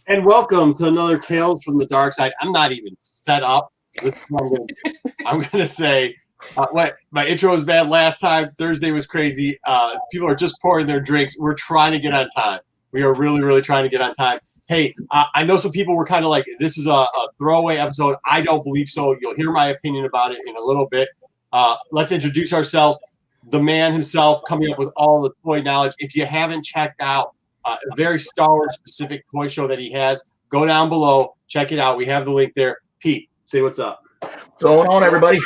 And welcome to another Tales from the Dark Side. I'm not even set up. This is what I'm going to say. What my intro was bad last time. Thursday was crazy. People are just pouring their drinks. We're trying to get on time. We are really, really trying to get on time. Hey, I know some people were kind of like, this is a throwaway episode. I don't believe so. You'll hear my opinion about it in a little bit. Let's introduce ourselves. The man himself coming up with all the toy knowledge. If you haven't checked out a very Star Wars specific toy show that he has, go down below, check it out. We have the link there. Pete, say what's up. What's going on, everybody?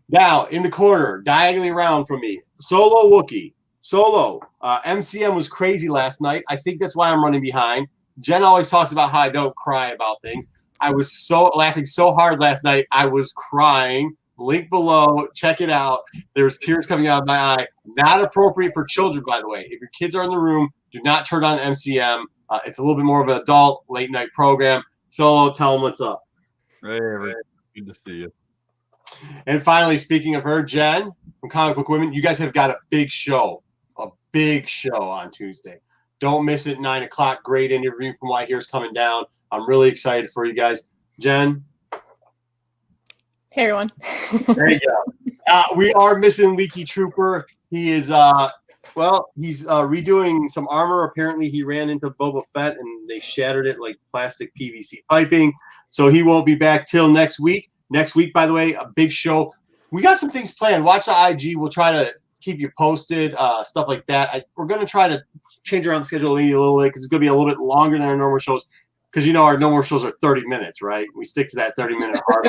Now, in the corner, diagonally around from me, Solo Wookie. Solo, MCM was crazy last night. I think that's why I'm running behind. Jen always talks about how I don't cry about things. I was laughing so hard last night, I was crying. Link below, check it out. There's tears coming out of my eye. Not appropriate for children, by the way. If your kids are in the room, do not turn on MCM. It's a little bit more of an adult late night program. Solo, tell them what's up. Hey, everybody. Good to see you. And finally, speaking of her, Jen from Comic Book Women, you guys have got a big show on Tuesday. Don't miss it, 9 o'clock. Great interview from Why Here's coming down. I'm really excited for you guys. Jen? Hey, everyone. There you go. We are missing Leaky Trooper. He is, he's redoing some armor. Apparently, he ran into Boba Fett, and they shattered it like plastic PVC piping. So he won't be back till next week. Next week, by the way, a big show. We got some things planned. Watch the IG. We'll try to keep you posted, stuff like that. We're going to try to change around the schedule a little bit because it's going to be a little bit longer than our normal shows. Because, our normal shows are 30 minutes, right? We stick to that 30-minute hard.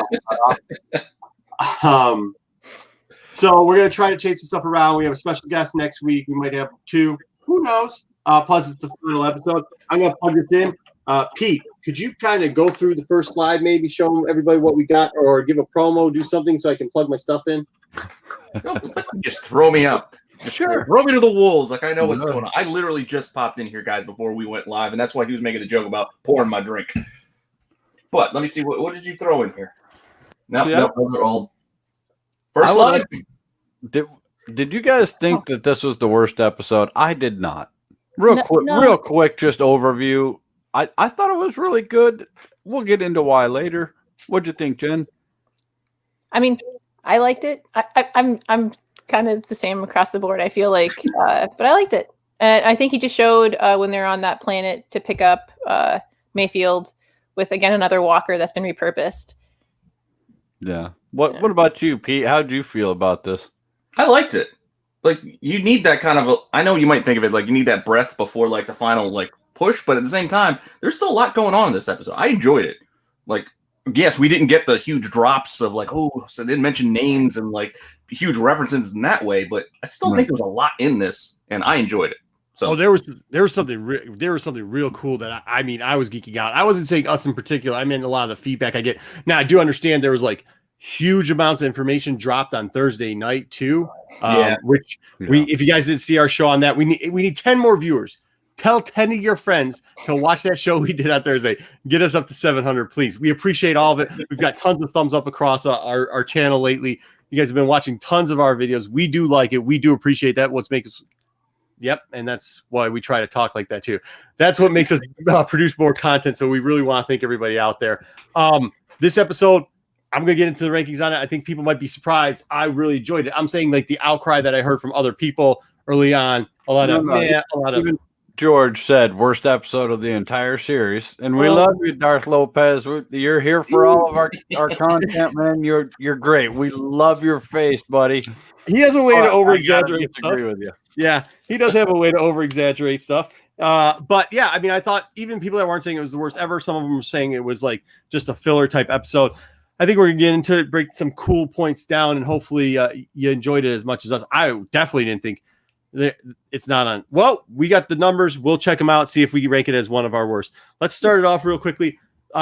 So we're going to try to change some stuff around. We have a special guest next week. We might have two. Who knows? Plus, it's the final episode. I'm going to plug this in. Pete, could you kind of go through the first slide, maybe show everybody what we got, or give a promo, do something so I can plug my stuff in? Just throw me up. Sure. Throw me to the wolves. Like, I know what's going on. I literally just popped in here, guys, before we went live, and that's why he was making the joke about pouring my drink. But let me see. What did you throw in here? No, those are all. First slide. Did you guys think that this was the worst episode? I did not. Real quick, just overview. I thought it was really good. We'll get into why later. What'd you think, Jen? I mean, I liked it. I'm kind of the same across the board, I feel like, but I liked it. And I think he just showed when they're on that planet to pick up Mayfield with, again, another walker that's been repurposed. Yeah. What about you, Pete? How'd you feel about this? I liked it. Like, you need that kind of I know you might think of it like you need that breath before like the final like push, but at the same time, there's still a lot going on in this episode. I enjoyed it. Like, yes, we didn't get the huge drops of like, so they didn't mention names and like huge references in that way, but I still think there was a lot in this, and I enjoyed it. So there was something real cool that I was geeking out. I wasn't saying us in particular. I meant a lot of the feedback I get. Now I do understand there was like huge amounts of information dropped on Thursday night too. If you guys didn't see our show on that, we need 10 more viewers. Tell 10 of your friends to watch that show we did on Thursday. Get us up to 700, please. We appreciate all of it. We've got tons of thumbs up across our channel lately. You guys have been watching tons of our videos. We do like it. We do appreciate that. What's makes us and that's why we try to talk like that too. That's what makes us produce more content. So we really want to thank everybody out there. This episode, I'm going to get into the rankings on it. I think people might be surprised. I really enjoyed it. I'm saying like the outcry that I heard from other people early on. Even George said worst episode of the entire series, and we love you, Darth Lopez. You're here for all of our content, man. You're great. We love your face, buddy. He has a way to over-exaggerate stuff. Agree with you. Yeah, he does have a way to over-exaggerate stuff. But yeah, I mean, I thought even people that weren't saying it was the worst ever, some of them were saying it was like just a filler type episode. I think we're gonna get into it, break some cool points down, and hopefully you enjoyed it as much as us. I definitely didn't think it's not on. Well, we got the numbers. We'll check them out, see if we can rank it as one of our worst. Let's start it off real quickly.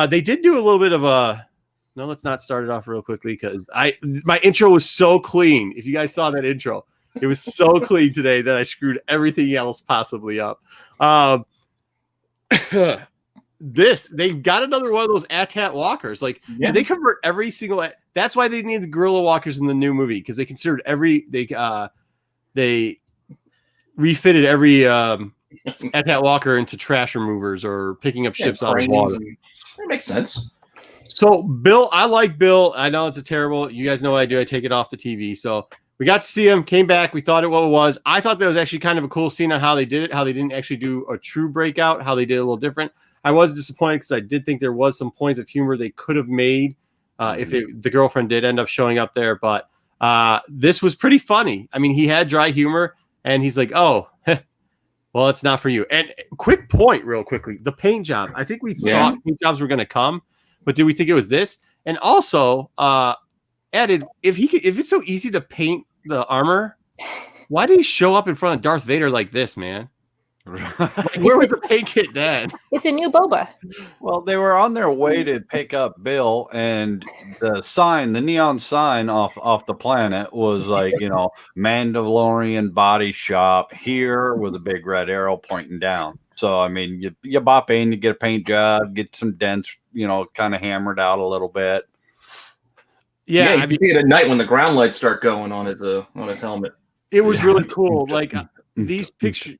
They did do a little bit of a. No, let's not start it off real quickly because my intro was so clean. If you guys saw that intro, it was so clean today that I screwed everything else possibly up. They got another one of those AT-AT walkers. Like they convert every single. That's why they need the gorilla walkers in the new movie because they considered they refitted every at that locker into trash removers or picking up ships out of water. That makes sense. So Bill, I like Bill. I know it's a terrible. You guys know what I do. I take it off the TV. So we got to see him. Came back. We thought it what it was. I thought that was actually kind of a cool scene on how they did it. How they didn't actually do a true breakout. How they did it a little different. I was disappointed because I did think there was some points of humor they could have made if the girlfriend did end up showing up there. But this was pretty funny. I mean, he had dry humor, and he's like, "Oh, well, it's not for you." And quick point, real quickly, the paint job. I think we thought paint jobs were going to come, but did we think it was this? And also added, if it's so easy to paint the armor, why did he show up in front of Darth Vader like this, man? Like, where was the paint kit then? It's a new boba. Well, they were on their way to pick up Bill, and the neon sign off the planet was like, Mandalorian body shop here with a big red arrow pointing down. So, I mean, you bop in, you get a paint job, get some dents, kind of hammered out a little bit. Yeah, I mean, see it at night when the ground lights start going on his helmet. It was really cool. Like these pictures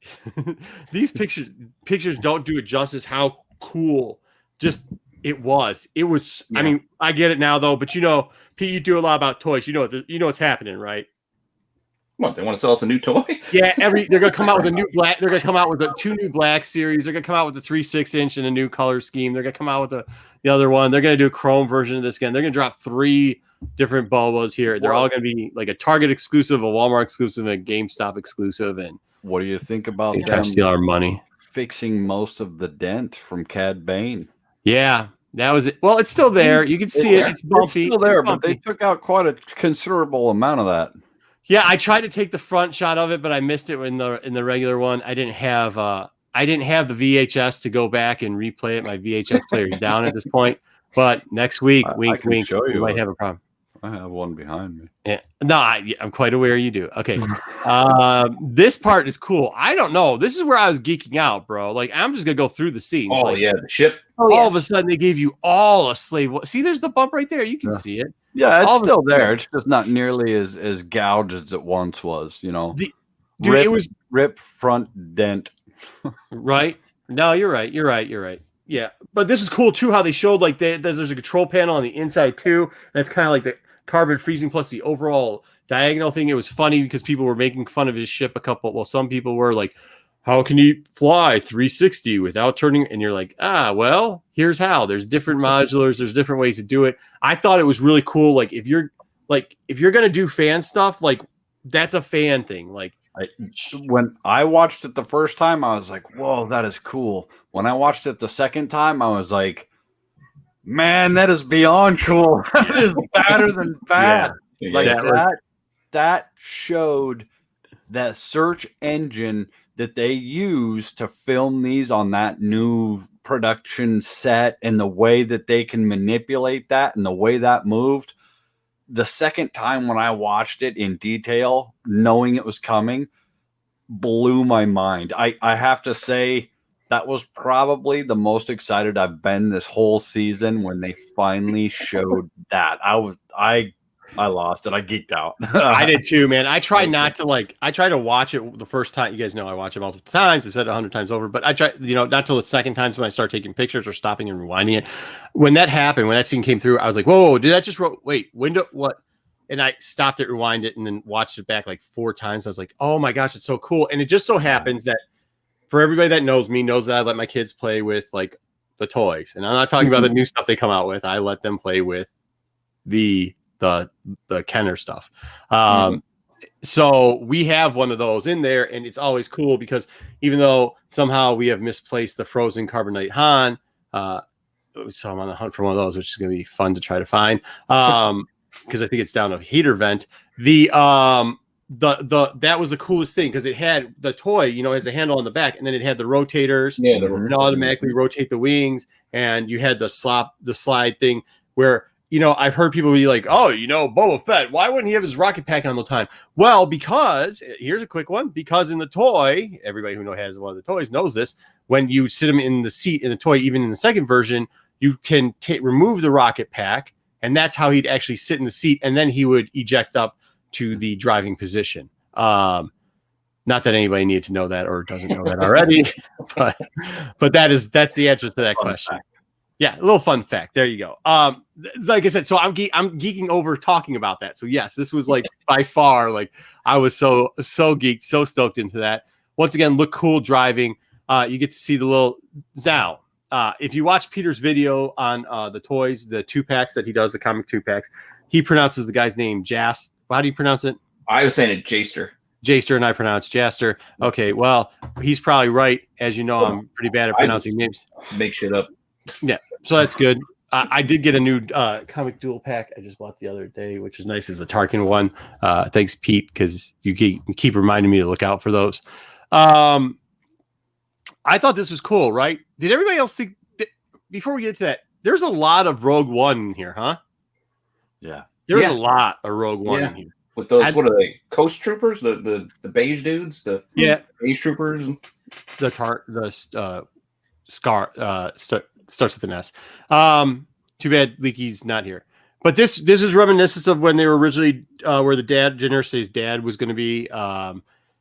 don't do it justice how cool just it was. It was. Yeah. I mean, I get it now though, but Pete, you do a lot about toys. You know what's happening, right? What, they want to sell us a new toy? Yeah, they're gonna come out with a new black. They're gonna come out with the 2 new black series. They're gonna come out with the 3/6 inch and a new color scheme. They're gonna come out with the other one. They're gonna do a chrome version of this again. They're gonna drop 3 different Bobos here. They're all gonna be like a Target exclusive, a Walmart exclusive, and a GameStop exclusive. And what do you think about trying to steal our money? Fixing most of the dent from Cad Bane. Yeah, that was it. Well, it's still there. You can see it. It's bumpy. It's still there, but they took out quite a considerable amount of that. Yeah, I tried to take the front shot of it, but I missed it in the regular one. I didn't have the VHS to go back and replay it. My VHS player's down at this point. But next week, wink, we might have a problem. I have one behind me. Yeah. No, I'm quite aware you do. Okay. This part is cool. I don't know. This is where I was geeking out, bro. Like, I'm just going to go through the scenes. Oh, like, yeah. The ship. All of a sudden, they gave you all a slave. See, there's the bump right there. You can see it. Yeah, it's still there. It's just not nearly as gouged as it once was, Dude, it was rip front dent. Right? No, you're right. Yeah, but this is cool too. How they showed like there's a control panel on the inside too, and it's kind of like the carbon freezing plus the overall diagonal thing. It was funny because people were making fun of his ship. Some people were like, "How can he fly 360 without turning?" And you're like, well, here's how. There's different modulars. There's different ways to do it. I thought it was really cool. Like if you're gonna do fan stuff, like that's a fan thing. Like. When I watched it the first time, I was like, whoa, that is cool. When I watched it the second time, I was like, man, that is beyond cool. That is better than bad. Yeah. Like that showed that search engine that they use to film these on that new production set and the way that they can manipulate that and the way that moved. The second time when I watched it in detail, knowing it was coming, blew my mind. I have to say that was probably the most excited I've been this whole season when they finally showed that. I lost it. I geeked out. I did too, man. I try to watch it the first time. You guys know I watch it multiple times. I said it 100 times over, but I try, not till the second time when I start taking pictures or stopping and rewinding it. When that happened, when that scene came through, I was like, whoa, did that just wait, window, what? And I stopped it, rewind it, and then watched it back like 4 times. I was like, oh my gosh, it's so cool. And it just so happens that for everybody that knows me, knows that I let my kids play with like the toys. And I'm not talking about the new stuff they come out with. I let them play with the Kenner stuff. So we have one of those in there, and it's always cool because even though somehow we have misplaced the frozen Carbonite Han, so I'm on the hunt for one of those, which is going to be fun to try to find. Because I think it's down a heater vent. That was the coolest thing because it had the toy, has the handle on the back, and then it had the rotators. Yeah, and automatically rotate the wings, and you had the slide thing where. I've heard people be like, oh, Boba Fett, why wouldn't he have his rocket pack on the time? Well, because here's a quick one. Because in the toy, everybody who has one of the toys knows this. When you sit him in the seat in the toy, even in the second version, you can remove the rocket pack, and that's how he'd actually sit in the seat, and then he would eject up to the driving position. Not that anybody needed to know that or doesn't know that already, but that's the answer to that question. Yeah, a little fun fact. There you go. Like I said, so I'm geeking over talking about that. So yes, this was like by far like I was so geeked, so stoked into that. Once again, look cool driving. You get to see the little Zao. If you watch Peter's video on the toys, the 2-packs that he does, the comic 2-packs, he pronounces the guy's name Jas. How do you pronounce it? I was saying it Jaster. Jaster, and I pronounce Jaster. Okay, well, he's probably right. As you know, I'm pretty bad at pronouncing names. Make shit up. Yeah, so that's good. I did get a new comic dual pack I just bought the other day, which is nice. Is the Tarkin one. Thanks, Pete, because you keep reminding me to look out for those. I thought this was cool, right? Did everybody else think before we get to that, there's a lot of Rogue One in here, huh? Yeah. There's a lot of Rogue One in here. With those, what are they? Coast troopers? The beige dudes? The beige troopers? The Scar starts with an S. Too bad Leaky's not here. But this is reminiscent of when they were originally where the Daenerys' dad was going to be.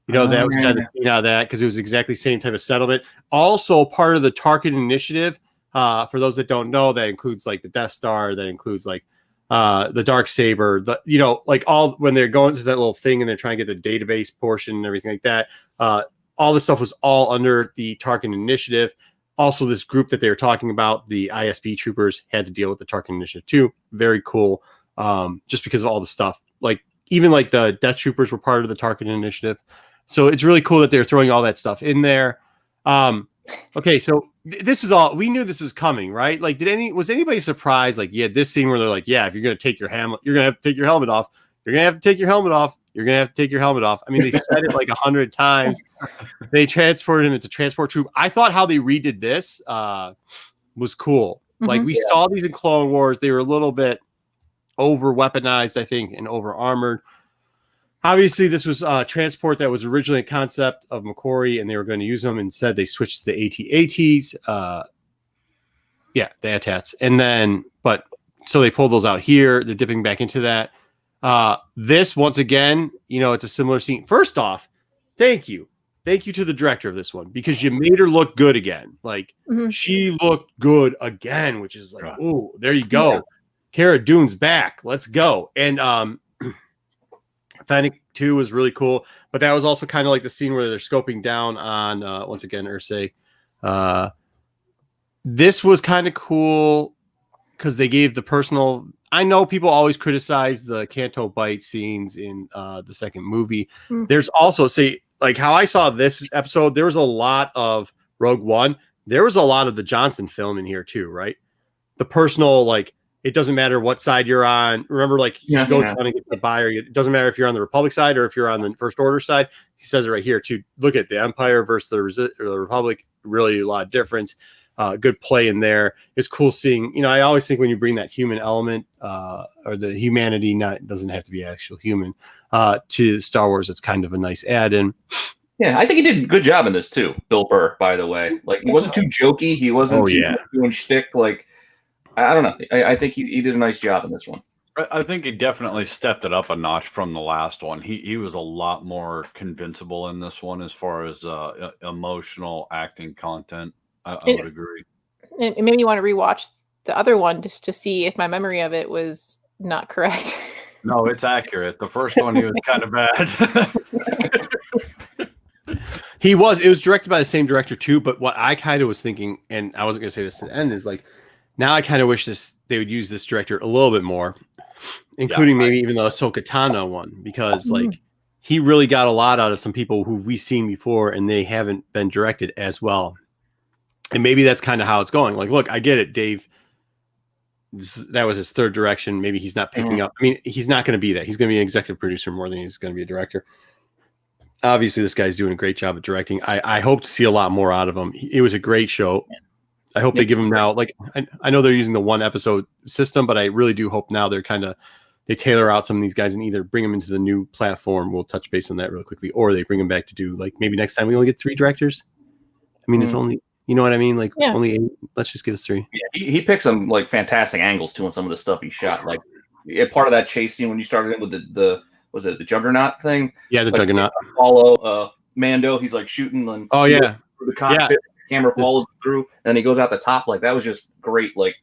That was kind of the scene out of that because it was exactly the same type of settlement. Also, part of the Tarkin initiative. For those that don't know, that includes like the Death Star. That includes like the Darksaber. Like all when they're going to that little thing and they're trying to get the database portion and everything like that. All this stuff was all under the Tarkin initiative. Also, this group that they were talking about, the ISB troopers, had to deal with the Tarkin initiative too. Very cool. Just because of all the stuff. Like even like the Death Troopers were part of the Tarkin initiative. So it's really cool that they're throwing all that stuff in there. Okay, so this is all we knew this was coming, right? Like, was anybody surprised? Like, this scene where they're like, if you're gonna take your helmet, you're gonna have to take your helmet off. You're gonna have to take your helmet off. You're gonna have to take your helmet off. I mean, they said it like 100 times. They transported him into transport troop. I thought how they redid this was cool. Mm-hmm. Like we saw these in Clone Wars. They were a little bit over weaponized, I think, and over armored. Obviously, this was transport that was originally a concept of McQuarrie, and they were going to use them. Instead, they switched to the AT-ATs. The AT-ATs. And then, so they pulled those out here. They're dipping back into that. This, once again, it's a similar scene. First off, thank you. Thank you to the director of this one, because you made her look good again. Like, she looked good again, which is like, oh, there you go. Yeah. Cara Dune's back. Let's go. And, Fennec 2 was really cool, but that was also kind of like the scene where they're scoping down on once again Ursay. This was kind of cool because they gave the personal. I know people always criticize the Canto Bite scenes in the second movie. There's also like how I saw this episode. There was a lot of Rogue One. There was a lot of the Johnson film in here too, right? The personal like. It doesn't matter what side you're on. Remember, like he goes down and gets the buyer. It doesn't matter if you're on the Republic side or if you're on the First Order side. He says it right here too. Look at the Empire versus the Republic. Really, a lot of difference. Good play in there. It's cool seeing. I always think when you bring that human element or the humanity, doesn't have to be actual human to Star Wars. It's kind of a nice add-in. Yeah, I think he did a good job in this too. Bill Burr, by the way, like he wasn't too jokey. He wasn't doing shtick like. I don't know. I think he did a nice job in this one. I think he definitely stepped it up a notch from the last one. He was a lot more convincible in this one as far as emotional acting content. I would agree. It made me want to rewatch the other one just to see if my memory of it was not correct. No, it's accurate. The first one, he was kind of bad. It was directed by the same director too, but what I kind of was thinking, and I wasn't going to say this to the end, is like, now I kind of wish they would use this director a little bit more, including maybe even the Ahsoka Tano one, because like he really got a lot out of some people who we've seen before and they haven't been directed as well. And maybe that's kind of how it's going. Like, look, I get it, Dave. That was his third direction. Maybe he's not picking up. I mean, he's not going to be that. He's going to be an executive producer more than he's going to be a director. Obviously, this guy's doing a great job at directing. I hope to see a lot more out of him. It was a great show. I hope they give him now, like, I know they're using the one episode system, but I really do hope now they tailor out some of these guys and either bring them into the new platform. We'll touch base on that real quickly, or they bring them back to do like maybe next time we only get 3 directors. I mean, it's only, you know what I mean? Like only 8. Let's just give us 3. Yeah, he picks some like fantastic angles too on some of the stuff he shot. Like part of that chase scene when you started in with the was it the Juggernaut thing? Yeah, the Juggernaut. Follow Mando. He's like shooting and Oh yeah, through the cockpit. The camera follows through, and then he goes out the top. Like that was just great. Like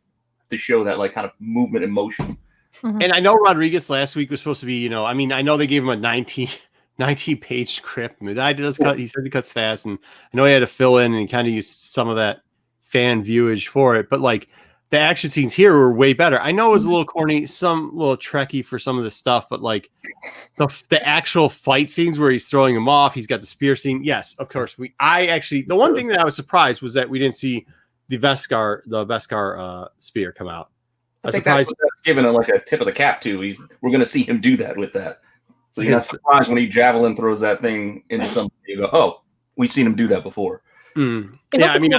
to show that like kind of movement and motion. Mhm. And I know Rodriguez last week was supposed to be, I mean, I know they gave him a 19-page script, and the guy does cut. He said he cuts fast, and I know he had to fill in, and he kind of used some of that fan viewage for it. But like the action scenes here were way better. I know it was a little corny, some little trekky for some of the stuff, but like the actual fight scenes where he's throwing him off, he's got the spear scene. Yes, of course. The one thing that I was surprised was that we didn't see the Beskar spear come out. I think that's given like a tip of the cap to. We're going to see him do that with that. So you're not surprised when he javelin throws that thing into somebody. You go, oh, we've seen him do that before. Yeah, I mean,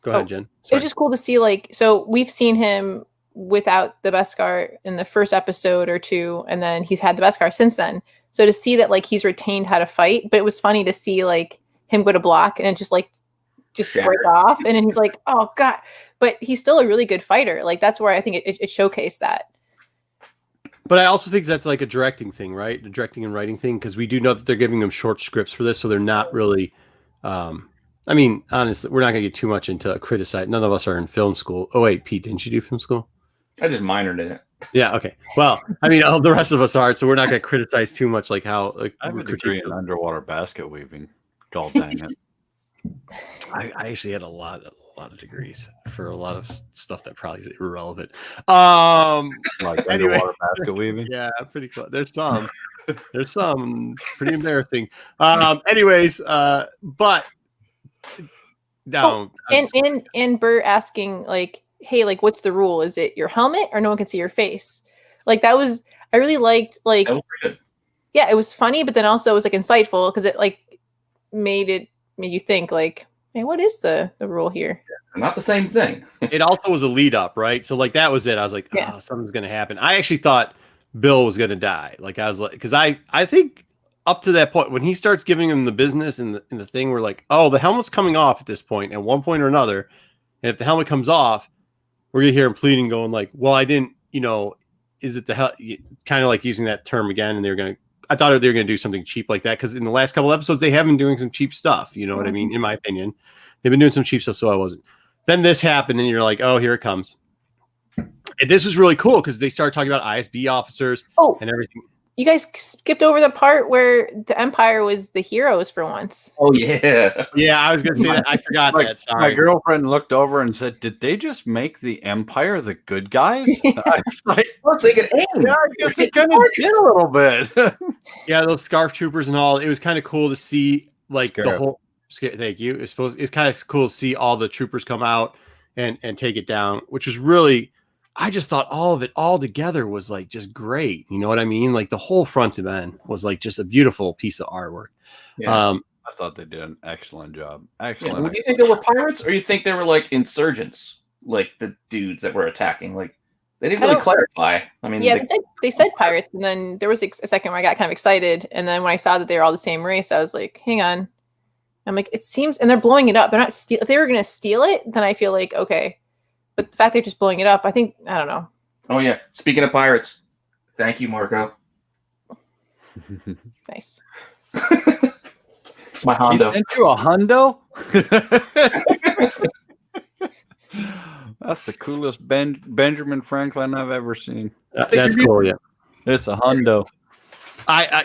go ahead, Jen. Sorry. It was just cool to see, like, so we've seen him without the Beskar in the first episode or two, and then he's had the Beskar since then. So to see that, like, he's retained how to fight, but it was funny to see, like, him go to block and it just break off, and then he's like, oh god. But he's still a really good fighter. Like that's where I think it showcased that. But I also think that's like a directing thing, right? The directing and writing thing, because we do know that they're giving them short scripts for this, so they're not really. I mean, honestly, we're not going to get too much into criticize. None of us are in film school. Oh wait, Pete, didn't you do film school? I just minored in it. Yeah. Okay. Well, I mean, all the rest of us are, so we're not going to criticize too much. Like how I have a degree in underwater basket weaving. God dang it. I actually had a lot of degrees for a lot of stuff that probably is irrelevant. Like underwater basket weaving. Yeah, pretty close. There's some pretty embarrassing. Anyways, but no. And Bert asking like, hey, like, what's the rule? Is it your helmet or no one can see your face? Like I really liked like, that was pretty good. Yeah, it was funny, but then also it was like insightful because it like made you think like, hey, what is the rule here? Not the same thing. It also was a lead up, right? So like that was it. I was like, oh, something's gonna happen. I actually thought Bill was gonna die. Like I was like, because I think up to that point when he starts giving him the business and the thing, we're like, oh, the helmet's coming off at this point, at one point or another. And if the helmet comes off, we're gonna hear him pleading, going like, well, I didn't, is it the kind of like using that term again, and I thought they were going to do something cheap like that because in the last couple episodes they have been doing some cheap stuff. You know what I mean? In my opinion, they've been doing some cheap stuff. So I wasn't. Then this happened, and you're like, "Oh, here it comes." And this was really cool because they started talking about ISB officers and everything. You guys skipped over the part where the Empire was the heroes for once. Oh yeah, yeah. I was going to say that. I forgot that. Sorry. My girlfriend looked over and said, "Did they just make the Empire the good guys?" I was like, "Let's take it in." Yeah, I guess they kind of did a little bit. Yeah, those scarf troopers and all. It was kind of cool to see, like Scarf. the whole. Thank you. It's kind of cool to see all the troopers come out and take it down, which was really. I just thought all of it all together was like just great. You know what I mean? Like the whole front to end was like just a beautiful piece of artwork. Yeah, I thought they did an excellent job. Excellent. Yeah, do you think they were pirates or you think they were like insurgents, like the dudes that were attacking? Like they didn't really clarify. I mean, yeah, they said pirates, and then there was a second where I got kind of excited, and then when I saw that they were all the same race, I was like, hang on. I'm like, it seems, and they're blowing it up. They're not steal. If they were going to steal it, then I feel like okay. But the fact they're just blowing it up, I think, I don't know. Oh, yeah. Speaking of pirates, thank you, Marco. Nice. My Hondo. He sent you a Hondo? That's the coolest Benjamin Franklin I've ever seen. That's cool, yeah. It's a Hondo.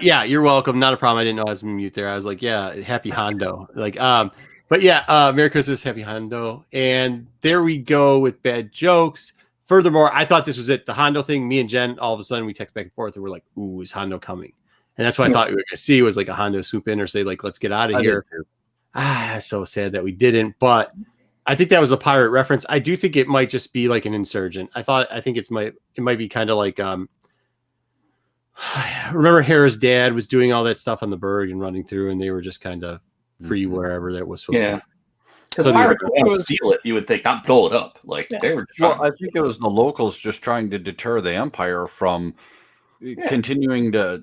Yeah, you're welcome. Not a problem. I didn't know I was mute there. I was like, yeah, happy Hondo. Like, but yeah, Merry Christmas, Happy Hondo. And there we go with bad jokes. Furthermore, I thought this was it. The Hondo thing, me and Jen, all of a sudden we text back and forth and we're like, ooh, is Hondo coming? And that's what I thought we were going to see was like a Hondo swoop in or say like, let's get out of here. So sad that we didn't. But I think that was a pirate reference. I do think it might just be like an insurgent. I think it might be kind of like, remember Hera's dad was doing all that stuff on the Berg and running through and they were just kind of free wherever that was supposed to. Because pirates would steal it, you would think, not blow it up. Like they were. Well, I think it was the locals just trying to deter the Empire from continuing to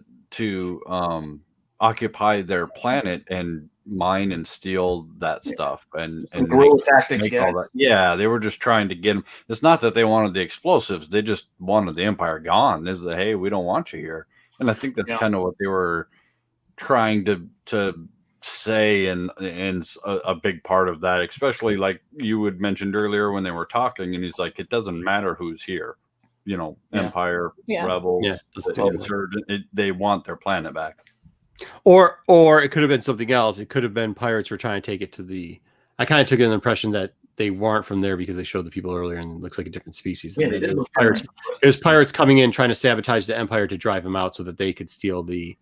occupy their planet and mine and steal that stuff and guerrilla tactics. All that. Yeah, they were just trying to get them. It's not that they wanted the explosives; they just wanted the Empire gone. They said, "Hey, we don't want you here." And I think that's kind of what they were trying to say and a big part of that, especially like you had mentioned earlier when they were talking, and he's like, it doesn't matter who's here, Empire, Rebels, Insurgent, they want their planet back. Or it could have been something else. It could have been pirates were trying to take it to the. I kind of took an impression that they weren't from there because they showed the people earlier and it looks like a different species. Yeah, they did look pirates. It was pirates coming in trying to sabotage the Empire to drive them out so that they could steal the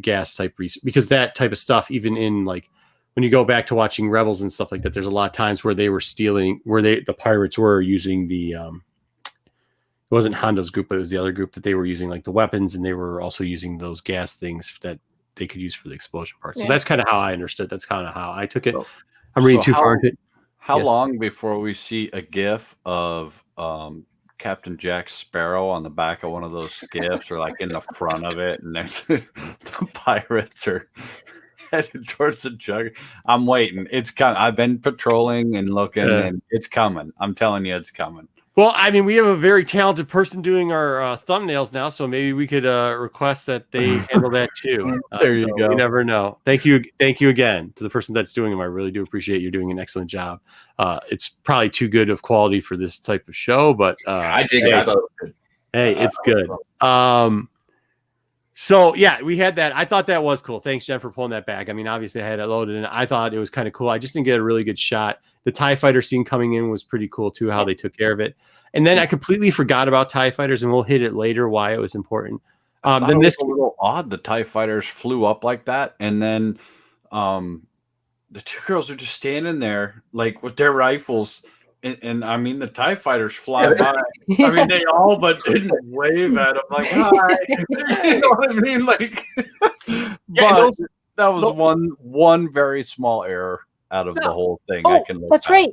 gas type because that type of stuff, even in like when you go back to watching Rebels and stuff like that, there's a lot of times where they were stealing, the pirates were using the it wasn't Honda's group, but it was the other group that they were using like the weapons, and they were also using those gas things that they could use for the explosion part. So that's kind of how I understood. That's kind of how I took it. I'm reading too far into it. How long before we see a GIF of Captain Jack Sparrow on the back of one of those skiffs, or like in the front of it, and the pirates are headed towards the jug? I'm waiting. It's coming. I've been patrolling and looking, and it's coming. I'm telling you, it's coming. Well, I mean, we have a very talented person doing our thumbnails now, so maybe we could request that they handle that too. There you go. You never know. Thank you again to the person that's doing them. I really do appreciate you doing an excellent job. It's probably too good of quality for this type of show, but I dig it. I thought it was good. Hey, it's good. So yeah, we had that. I thought that was cool. Thanks, Jen, for pulling that back. I mean, obviously I had it loaded and I thought it was kind of cool. I just didn't get a really good shot. The TIE fighter scene coming in was pretty cool too, how they took care of it. And then I completely forgot about TIE fighters, and we'll hit it later why it was important. Then this was a little odd. The TIE fighters flew up like that, and then the two girls are just standing there like with their rifles. And I mean, the TIE fighters fly by. I mean, they all but didn't wave at them like, hi. You know what I mean? Like, but that was one very small error out of the whole thing. Oh, that's right.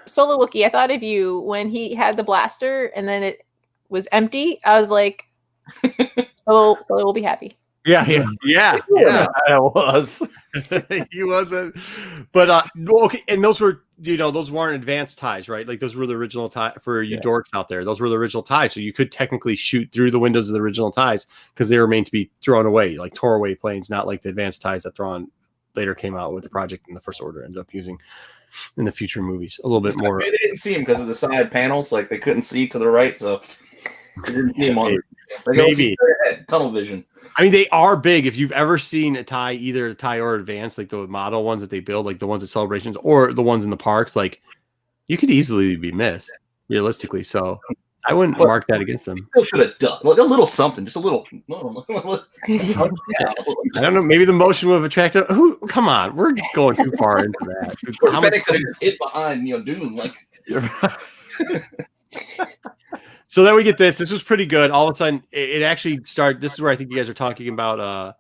Solo Wookiee, I thought of you when he had the blaster and then it was empty. I was like, Solo will be happy. Yeah. I was. He wasn't. But okay, and those were, those weren't advanced ties, right? Like those were the original ties for you dorks out there. Those were the original ties, so you could technically shoot through the windows of the original ties because they were meant to be thrown away, like tore away planes, not like the advanced ties that Thrawn later came out with the project in the First Order ended up using in the future movies. A little bit more. They didn't see him because of the side panels, like they couldn't see to the right, so they didn't see him on maybe tunnel vision. I mean, they are big. If you've ever seen a tie, either a tie or advanced, like the model ones that they build, like the ones at celebrations or the ones in the parks, like you could easily be missed realistically. So I wouldn't mark that against them. Still should have done like a little something, just a little. I don't know. Maybe the motion would have attracted. Who? Come on, we're going too far into that. How much could have hit behind Dune? Like. So then we get this. This was pretty good. All of a sudden, it actually started. This is where I think you guys are talking about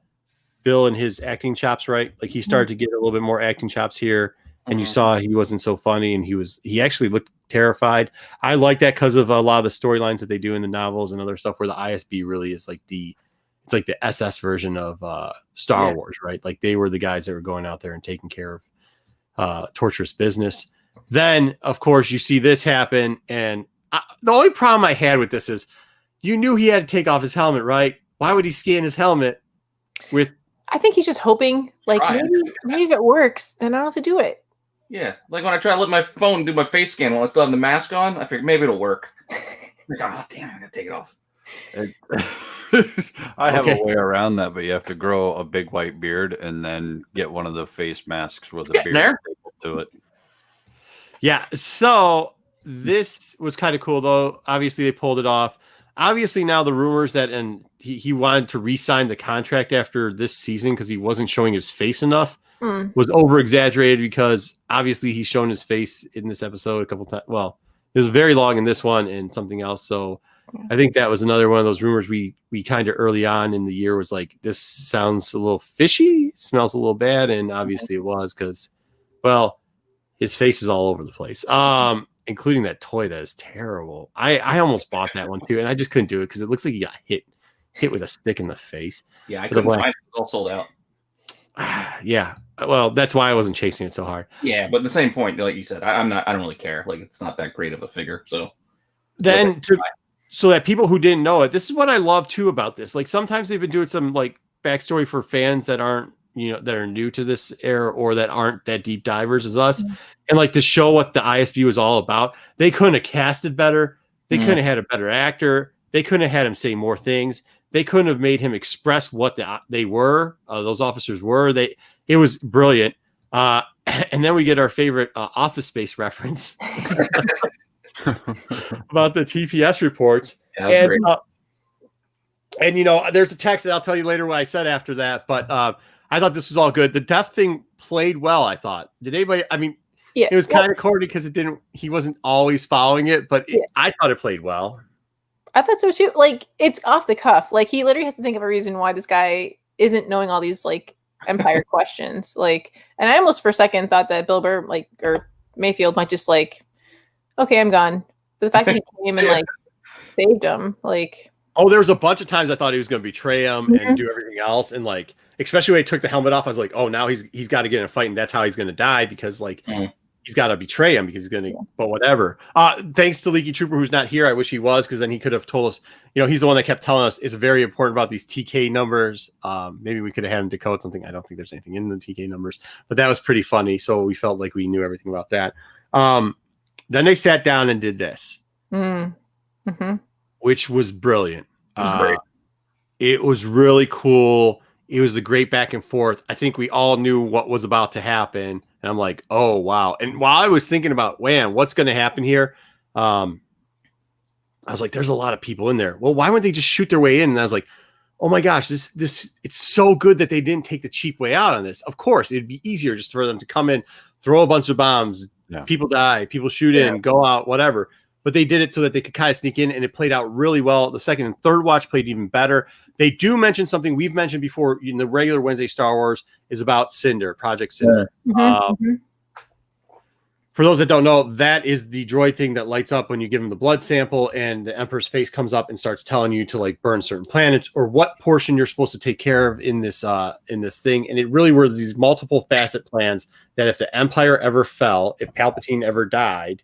Bill and his acting chops, right? Like he started to get a little bit more acting chops here, and you saw he wasn't so funny, and he actually looked terrified. I like that because of a lot of the storylines that they do in the novels and other stuff, where the ISB really is like it's like the SS version of Star Wars, right? Like they were the guys that were going out there and taking care of torturous business. Then, of course, you see this happen, and the only problem I had with this is you knew he had to take off his helmet, right? Why would he scan his helmet with? I think he's just hoping, like, maybe if it works, then I don't have to do it. Yeah, like when I try to let my phone do my face scan while I still have the mask on, I figured maybe it'll work. Like, oh, damn, I gotta take it off. I have a way around that, but you have to grow a big white beard and then get one of the face masks with a beard to it. Yeah, so this was kind of cool, though. Obviously, they pulled it off. Obviously, now the rumors that he wanted to re-sign the contract after this season because he wasn't showing his face enough was over-exaggerated because obviously he's shown his face in this episode a couple times. Well, it was very long in this one and something else. So I think that was another one of those rumors we kind of early on in the year was like, this sounds a little fishy, smells a little bad. And obviously it was because, well, his face is all over the place. Including that toy that is terrible. I almost bought that one too, and I just couldn't do it because it looks like he got hit with a stick in the face. Yeah, I couldn't find it. It was all sold out. Yeah, well, that's why I wasn't chasing it so hard. Yeah, but at the same point, like you said, I don't really care. Like it's not that great of a figure. So then so that people who didn't know it, this is what I love too about this. Like sometimes they've been doing some like backstory for fans that aren't that are new to this era or that aren't that deep divers as us, and like to show what the ISB was all about. They couldn't have casted better. They couldn't have had a better actor. They couldn't have had him say more things. They couldn't have made him express what they were. Those officers were. It was brilliant. And then we get our favorite Office Space reference about the TPS reports. Yeah, and there's a text that I'll tell you later what I said after that. But I thought this was all good. The death thing played well, I thought. Did anybody? I mean, it was kind of corny because he wasn't always following it, but I thought it played well. I thought so too. Like, it's off the cuff. Like, he literally has to think of a reason why this guy isn't knowing all these like Empire questions. Like, and I almost for a second thought that Bill Burr, or Mayfield might just like, okay, I'm gone. But the fact that he came and like saved him, like. Oh, there was a bunch of times I thought he was going to betray him and do everything else, and like, especially when he took the helmet off, I was like, oh, now he's got to get in a fight, and that's how he's going to die because like he's got to betray him because he's going to. But whatever. Thanks to Leaky Trooper who's not here. I wish he was because then he could have told us. He's the one that kept telling us it's very important about these TK numbers. Maybe we could have had him decode something. I don't think there's anything in the TK numbers, but that was pretty funny. So we felt like we knew everything about that. Then they sat down and did this. Which was brilliant. It was really cool. It was the great back and forth. I think we all knew what was about to happen. And I'm like, oh, wow. And while I was thinking about, what's going to happen here? I was like, there's a lot of people in there. Well, why wouldn't they just shoot their way in? And I was like, oh my gosh, this it's so good that they didn't take the cheap way out on this. Of course, it'd be easier just for them to come in, throw a bunch of bombs, people die, people shoot in, go out, whatever. But they did it so that they could kind of sneak in, and it played out really well. The second and third watch played even better. They do mention something we've mentioned before in the regular Wednesday Star Wars is about Cinder, Project Cinder. For those that don't know, that is the droid thing that lights up when you give him the blood sample, and the Emperor's face comes up and starts telling you to like burn certain planets or what portion you're supposed to take care of in this thing. And it really was these multiple facet plans that if the Empire ever fell, if Palpatine ever died,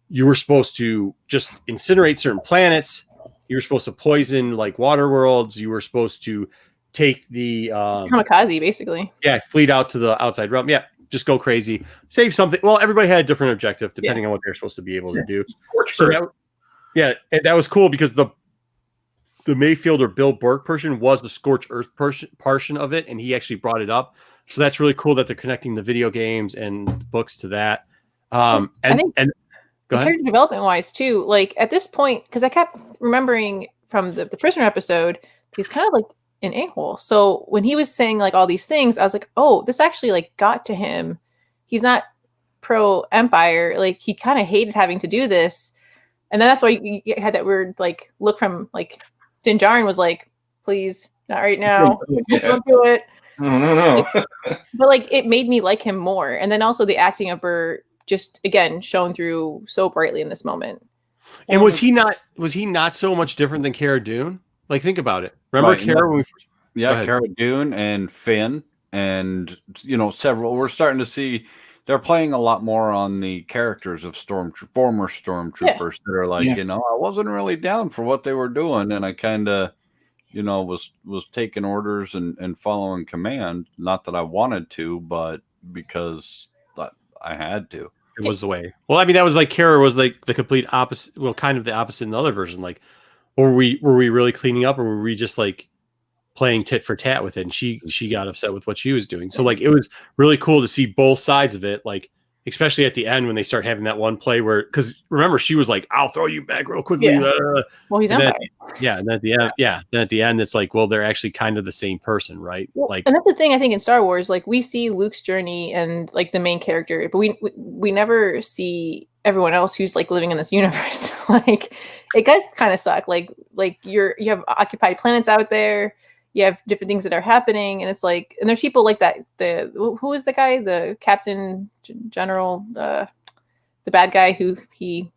you were supposed to just incinerate certain planets. You were supposed to poison like water worlds. You were supposed to take the kamikaze, basically. Yeah, fleet out to the outside realm. Yeah, just go crazy, save something. Well, everybody had a different objective depending on what they're supposed to be able to do. So and that was cool because the Mayfield or Bill Burke portion was the Scorched Earth portion of it, and he actually brought it up. So that's really cool that they're connecting the video games and books to that. Character development wise too, like at this point, because I kept remembering from the prisoner episode, he's kind of like an a-hole. So when he was saying like all these things, I was like, oh, this actually like got to him. He's not pro Empire. Like he kind of hated having to do this. And then that's why you had that weird like look from like Din Djarin was like, please, not right now. Don't do it. No. But like it made me like him more. And then also the acting of Burr just again shown through so brightly in this moment. And was he not so much different than Cara Dune? Like think about it. Remember Cara when we first Cara Dune and Finn and several. We're starting to see they're playing a lot more on the characters of former stormtroopers that are like, I wasn't really down for what they were doing, and I kind of was taking orders and following command. Not that I wanted to, but because I had to. It was the way. Well, I mean, that was like Cara was like the complete opposite. Well, kind of the opposite in the other version. Like, were we really cleaning up, or were we just like playing tit for tat with it? And she got upset with what she was doing. So like, it was really cool to see both sides of it. Like, especially at the end when they start having that one play where, because remember, she was like, "I'll throw you back real quickly." Yeah. Well, he's Empire. And at the end, then at the end, it's like, well, they're actually kind of the same person, right? Well, like, and that's the thing I think in Star Wars, like we see Luke's journey and like the main character, but we never see everyone else who's like living in this universe. Like, it does kind of suck. Like you have occupied planets out there. You have different things that are happening, and it's like, and there's people like that. Who is the guy? The Captain General, the bad guy who he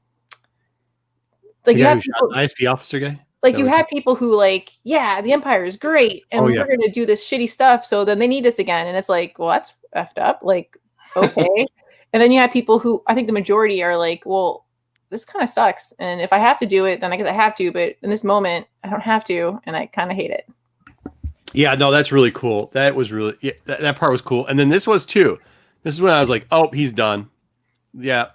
like. You have people, ISP officer guy. Like you have people who like, yeah, the Empire is great, and we're going to do this shitty stuff. So then they need us again, and it's like, well, that's effed up. Like, okay, and then you have people who I think the majority are like, well, this kind of sucks, and if I have to do it, then I guess I have to. But in this moment, I don't have to, and I kind of hate it. Yeah, no, that's really cool. That was really that part was cool. And then this was too. This is when I was like, oh, he's done. Yeah.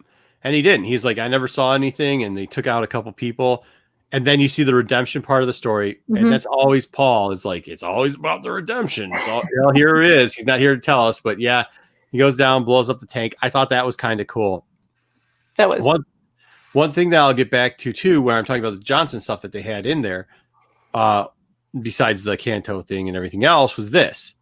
And he didn't. He's like, I never saw anything, and they took out a couple people. And then you see the redemption part of the story, and that's always Paul. It's like it's always about the redemption. It's all here it is. He's not here to tell us, but yeah, he goes down, blows up the tank. I thought that was kind of cool. That was one thing that I'll get back to too, when I'm talking about the Johnson stuff that they had in there, besides the Canto thing and everything else, was this.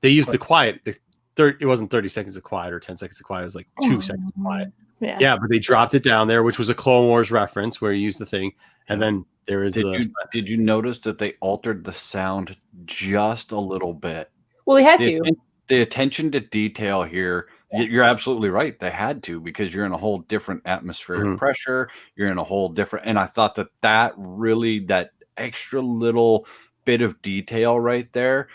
They used the quiet. It wasn't 30 seconds of quiet or 10 seconds of quiet. It was like 2 seconds of quiet. Yeah, but they dropped it down there, which was a Clone Wars reference where you use the thing. And then there is Did you notice that they altered the sound just a little bit? Well, they had to. The attention to detail here, you're absolutely right. They had to, because you're in a whole different atmospheric pressure. You're in a whole different, and I thought that really, that extra little bit of detail right there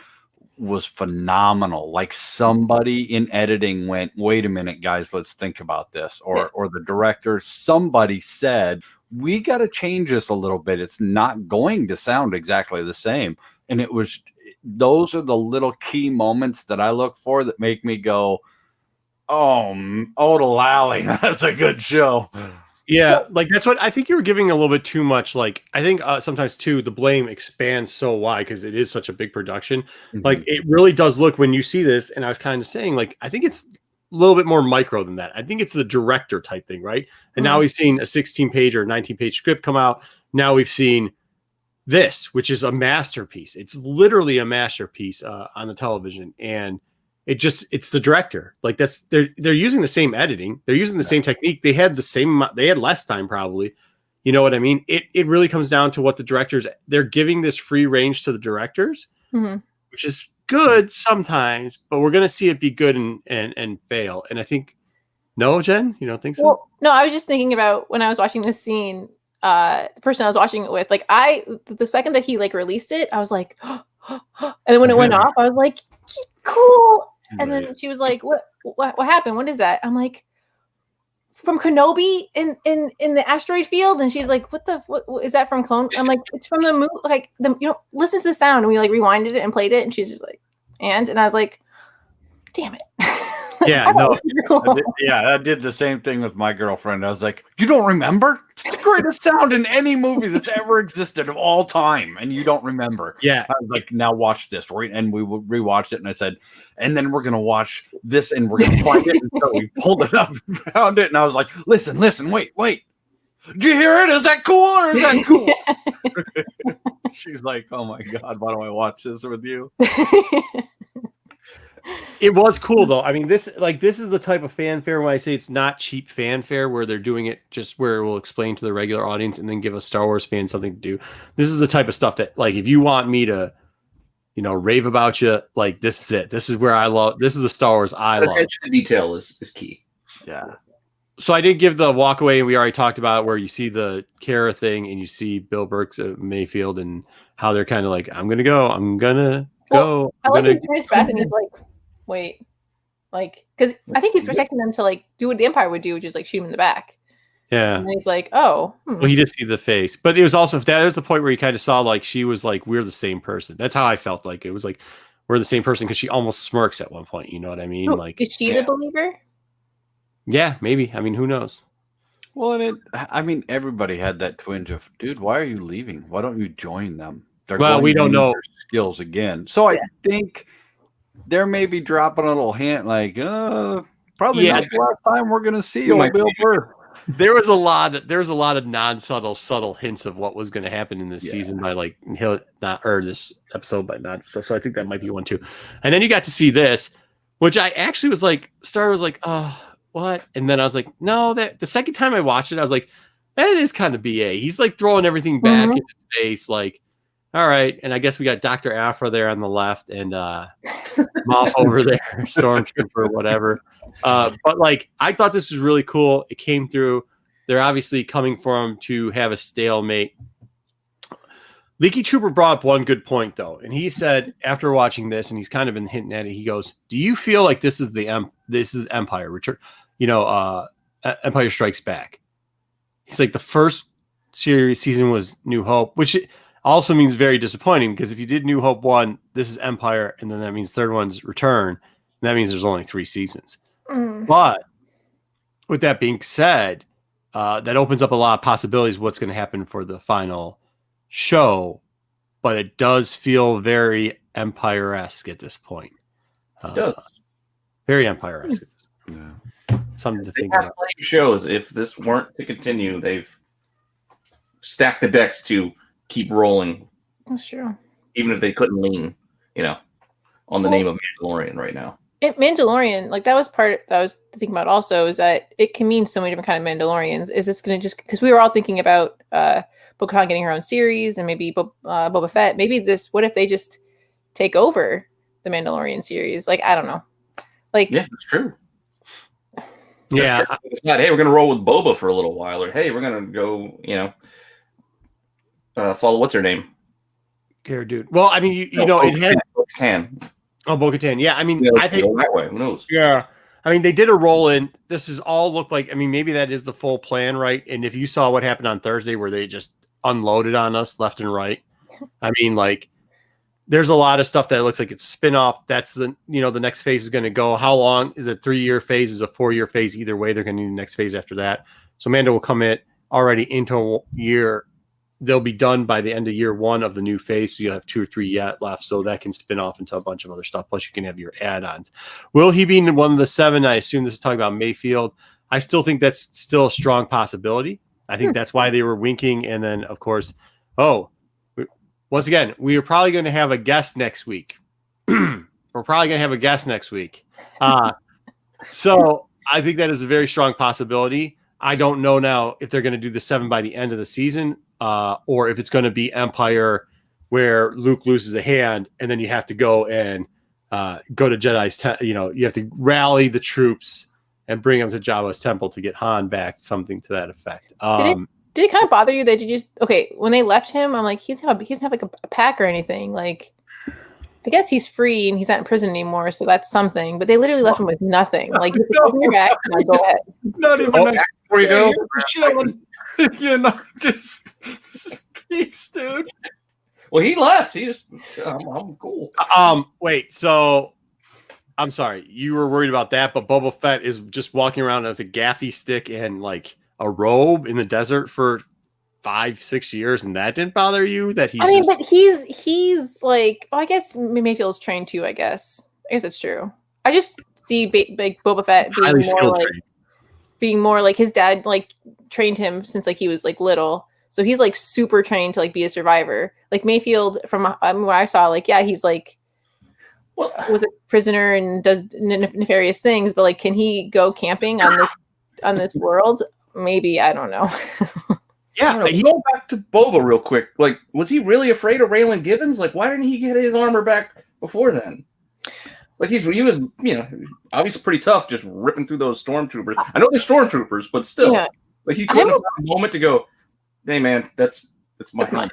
was phenomenal. Like somebody in editing went, wait a minute, guys, let's think about this. Or the director, somebody said, we got to change this a little bit. It's not going to sound exactly the same. And those are the little key moments that I look for that make me go, oh, Oda Lally, that's a good show. Yeah, like that's what I think you were giving a little bit too much. Like I think sometimes too, the blame expands so wide because it is such a big production. Like it really does look, when you see this, and I was kind of saying, like, I think it's a little bit more micro than that. I think it's the director type thing, right? And now we've seen a 16-page or 19-page script come out. Now we've seen this, which is a masterpiece. It's literally a masterpiece on the television, and it's the director. Like they're using the same editing, they're using the same technique. They had less time probably. You know what I mean? It really comes down to what the directors, they're giving this free range to the directors, which is good sometimes, but we're gonna see it be good and fail. And I think, no, Jen, you don't think so? Well, no, I was just thinking about when I was watching this scene, the person I was watching it with, like the second that he like released it, I was like, and then when it went off, I was like, cool. And then she was like, what happened? What is that? I'm like, from Kenobi in the asteroid field. And she's like, what is that from Clone? I'm like, it's from the movie. Like listen to the sound. And we like rewinded it and played it. And she's just like, and I was like, damn it. Yeah, no. I did the same thing with my girlfriend. I was like, you don't remember? It's the greatest sound in any movie that's ever existed of all time, and you don't remember. Yeah. I was like, now watch this. And we rewatched it, and I said, and then we're going to watch this, and we're going to find it. And so we pulled it up and found it, and I was like, listen, wait. Did you hear it? Is that cool or is that cool? She's like, oh my God, why do I watch this with you? It was cool though. I mean, this is the type of fanfare when I say it's not cheap fanfare, where they're doing it just where it will explain to the regular audience and then give a Star Wars fan something to do. This is the type of stuff that, like, if you want me to, rave about you, like, this is it. This is where this is the Star Wars I love. Attention to detail is key. Yeah. So I did give the walk away, and we already talked about where you see the Kara thing and you see Bill Burke's Mayfield and how they're kind of like, I'm gonna go. I like he turns back and he's like, wait, like, because I think he's protecting them to like do what the Empire would do, which is like shoot him in the back. Yeah. And he's like, oh. Well, he did see the face, but it was also, that was the point where you kind of saw like she was like, we're the same person. That's how I felt. Like it was like we're the same person, because she almost smirks at one point. You know what I mean? Like, is she the believer? Yeah, maybe. I mean, who knows? Well, and everybody had that twinge of, dude, why are you leaving? Why don't you join them? We don't know their skills again. So I think they're maybe dropping a little hint, like, probably not the last time we're going to see old Bill Burr. There was a lot of subtle hints of what was going to happen in this season by like this episode by not. So I think that might be one too. And then you got to see this, which I actually was like, Star was like, oh, what? And then I was like, no, that the second time I watched it, I was like, that is kind of BA. He's like throwing everything back in his face, like, all right. And I guess we got Dr. Afra there on the left and Moff over there, Stormtrooper, whatever. But like, I thought this was really cool. It came through. They're obviously coming for him to have a stalemate. Leaky Trooper brought up one good point though. And he said, after watching this, and he's kind of been hinting at it, he goes, do you feel like this is Empire Return, Empire Strikes Back? He's like, the first season was New Hope, which also means very disappointing, because if you did New Hope 1, this is Empire, and then that means third one's Return, and that means there's only 3 seasons. But with that being said, that opens up a lot of possibilities of what's going to happen for the final show, but it does feel very Empire-esque at this point. It does. Very Empire-esque. Yeah. Something to They think have about. plenty of shows. If this weren't to continue, they've stacked the decks to keep rolling, That's true. even if they couldn't lean, on the name of Mandalorian right now. Mandalorian, like that was part that I was thinking about also, is that it can mean so many different kind of Mandalorians. Is this going to just, because we were all thinking about Bo-Katan getting her own series and maybe Boba Fett, what if they just take over the Mandalorian series? Like, I don't know. Like, Yeah, that's true. Yeah. It's not, hey, we're going to roll with Boba for a little while, or hey, we're going to go, follow what's her name? Care, dude. Well, I mean, it had Bo-Katan. Oh, Bo-Katan. Yeah, I mean, I think that way. Who knows? Yeah, I mean, they did a roll in. This is all look like. I mean, maybe that is the full plan, right? And if you saw what happened on Thursday, where they just unloaded on us left and right, I mean, like, there's a lot of stuff that looks like it's spin-off. That's the the next phase is going to go. How long is a 3-year phase? Is a 4-year phase? Either way, they're going to need the next phase after that. So Mando will come in already into a year. They'll be done by the end of year 1 of the new phase. So you'll have 2 or 3 yet left. So that can spin off into a bunch of other stuff. Plus you can have your add-ons. Will he be in one of the 7? I assume this is talking about Mayfield. I still think that's still a strong possibility. I think that's why they were winking. And then of course, once again, we are probably going to have a guest next week. So I think that is a very strong possibility. I don't know now if they're going to do the 7 by the end of the season, or if it's going to be Empire, where Luke loses a hand, and then you have to go and go to Jedi's. You have to rally the troops and bring them to Jabba's temple to get Han back. Something to that effect. Did it kind of bother you that you just when they left him? I'm like, he doesn't have like a pack or anything. Like, I guess he's free and he's not in prison anymore, so that's something. But they literally left him with nothing. Like, you're back. Like, go ahead. Not even Before you go, just peace, dude. well, he left. He just, I'm cool. Wait. So, I'm sorry, you were worried about that, but Boba Fett is just walking around with a gaffy stick and like a robe in the desert for 5-6 years, and that didn't bother you? That he's but he's like, I guess Mayfield's trained too. I guess it's true. I just see big Boba Fett being more like his dad like trained him since like he was like little, so he's like super trained to like be a survivor. Like Mayfield, from what I saw, like he's like was a prisoner and does nefarious things, but like, can he go camping on this world? Maybe, I don't know. Yeah, go back to Boba real quick. Like, was he really afraid of Raylan Givens? Like, why didn't he get his armor back before then? Like, he was, obviously pretty tough, just ripping through those stormtroopers. I know they're stormtroopers, but still, like, he couldn't have found a moment to go, "Hey, man, that's my helmet."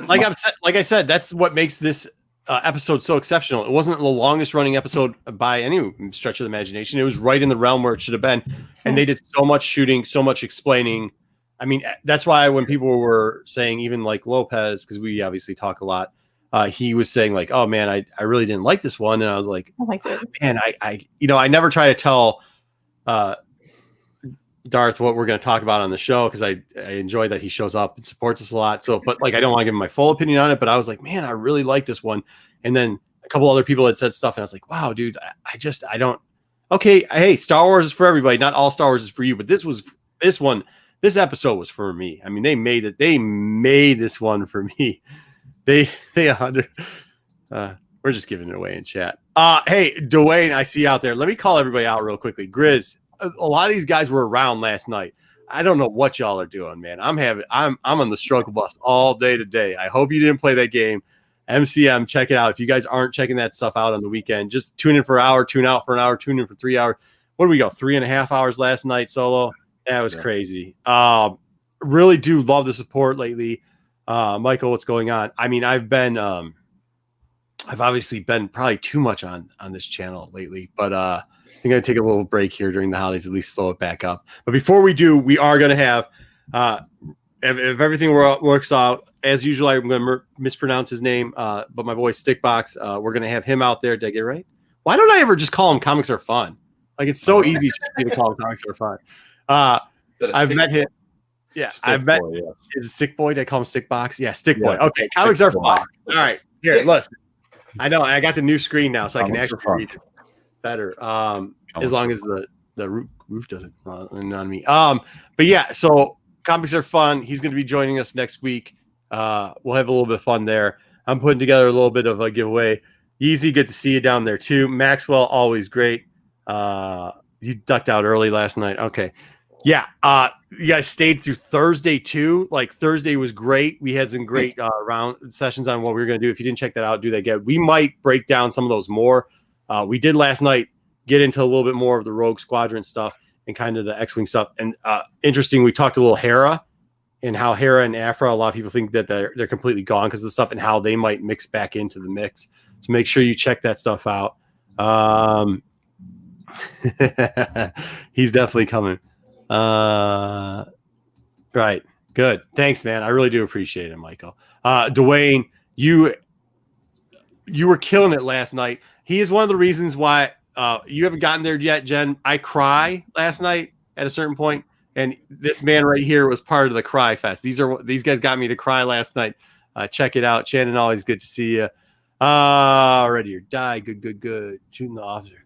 Like I said, that's what makes this episode so exceptional. It wasn't the longest running episode by any stretch of the imagination. It was right in the realm where it should have been, and they did so much shooting, so much explaining. I mean, that's why when people were saying, even like Lopez, because we obviously talk a lot, he was saying like, "Oh man, I really didn't like this one," and I was like, I liked it. "Man, I never try to tell Darth what we're going to talk about on the show, because I enjoy that he shows up and supports us a lot. So, but like, I don't want to give him my full opinion on it, but I was like, man, I really like this one." And then a couple other people had said stuff, and I was like, wow, dude, I don't. Okay, hey, Star Wars is for everybody. Not all Star Wars is for you, but this episode was for me. I mean, they made this one for me. We're just giving it away in chat. Hey, Dwayne, I see you out there. Let me call everybody out real quickly. Grizz, a lot of these guys were around last night. I don't know what y'all are doing, man. I'm on the struggle bus all day today. I hope you didn't play that game. MCM, check it out. If you guys aren't checking that stuff out on the weekend, just tune in for an hour, tune out for an hour, tune in for 3 hours. What did we go? 3.5 hours last night solo. That was crazy. Really do love the support lately. Michael, what's going on? I mean, I've obviously been probably too much on this channel lately, but I'm going to take a little break here during the holidays, at least slow it back up. But before we do, we are going to have, if everything works out as usual, I'm going to mispronounce his name, but my boy Stickbox, we're going to have him out there. Did I get it right? Why don't I ever just call him Comics Are Fun? Like, it's so easy just to call him Comics Are Fun. I've met him. Yeah, I've met. Boy, yeah. Is it Stick Boy? Did I call him Stickbox? Yeah, Stick Boy. Yeah. Okay, Comics Are Fun. All right, here, listen. I know I got the new screen now, so I can actually read it better. As long as the roof doesn't on me. But yeah, so Comics Are Fun. He's going to be joining us next week. We'll have a little bit of fun there. I'm putting together a little bit of a giveaway. Easy, good to see you down there too. Maxwell, always great. You ducked out early last night. Okay. Yeah. You guys stayed through Thursday too. Like, Thursday was great. We had some great round sessions on what we were going to do. If you didn't check that out, do that again. We might break down some of those more. We did last night get into a little bit more of the Rogue Squadron stuff and kind of the X-Wing stuff. And interesting, we talked a little Hera and how Hera and Afra, a lot of people think that they're completely gone because of the stuff and how they might mix back into the mix. So make sure you check that stuff out. He's definitely coming. Right. Good. Thanks, man. I really do appreciate it, Michael. Dwayne, you were killing it last night. He is one of the reasons why you haven't gotten there yet, Jen. I cry last night at a certain point, and this man right here was part of the cry fest. These guys got me to cry last night. Check it out. Shannon, always good to see you. Ready or die. Good. Shooting the officer.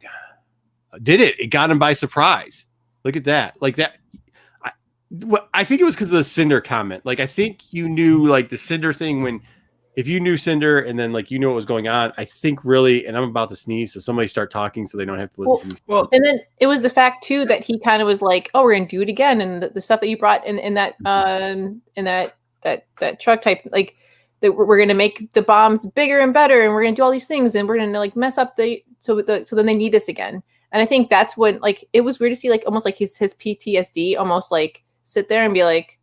Did it? It got him by surprise. Look at that. Like that. I think it was because of the Cinder comment. Like, I think you knew like the Cinder thing if you knew Cinder and then like you knew what was going on. I think really, and I'm about to sneeze, so somebody start talking so they don't have to listen to me. Well, and then it was the fact too that he kind of was like, "Oh, we're gonna do it again," and the stuff that you brought in that truck type, like that we're gonna make the bombs bigger and better, and we're gonna do all these things, and we're gonna like mess up so then they need us again. And I think that's when, like, it was weird to see, like, almost like his PTSD almost like sit there and be like,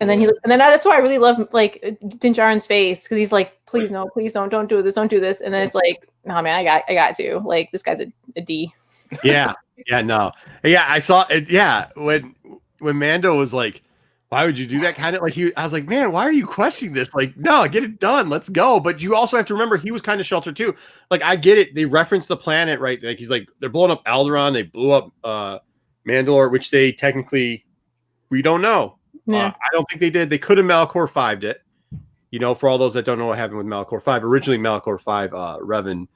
and then that's why I really love like Din Djarin's face, because he's like, please no, please don't do this, don't do this. And then it's like, no, man, I got to, like, this guy's a D. Yeah, no, yeah, I saw it. Yeah, when Mando was like, why would you do that? Kind of like I was like, man, why are you questioning this? Like, no, get it done. Let's go. But you also have to remember he was kind of sheltered too. Like, I get it. They reference the planet, right? Like, he's like, they're blowing up Alderaan. They blew up Mandalore, which they technically, we don't know. Yeah. I don't think they did. They could have Malachor 5'd it. You know, for all those that don't know what happened with Malachor 5. Originally, Malachor 5, Revan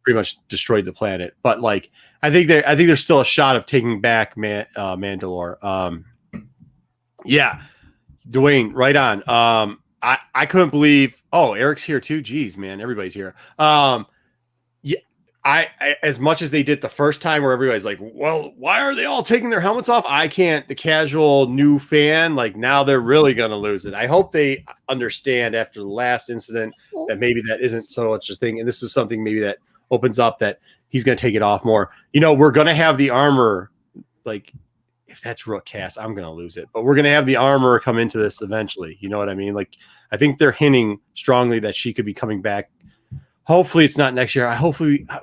pretty much destroyed the planet. But like, I think there's still a shot of taking back Mandalore. Yeah, Dwayne, right on. I couldn't believe. Oh, Eric's here too. Jeez, man, everybody's here. Yeah, I as much as they did the first time, where everybody's like, "Well, why are they all taking their helmets off?" I can't. The casual new fan, like, now they're really gonna lose it. I hope they understand after the last incident that maybe that isn't so much a thing, and this is something maybe that opens up that he's gonna take it off more. You know, we're gonna have the armor, like. If that's Rook Cast, I'm going to lose it. But we're going to have the armor come into this eventually. You know what I mean? Like, I think they're hinting strongly that she could be coming back. Hopefully it's not next year.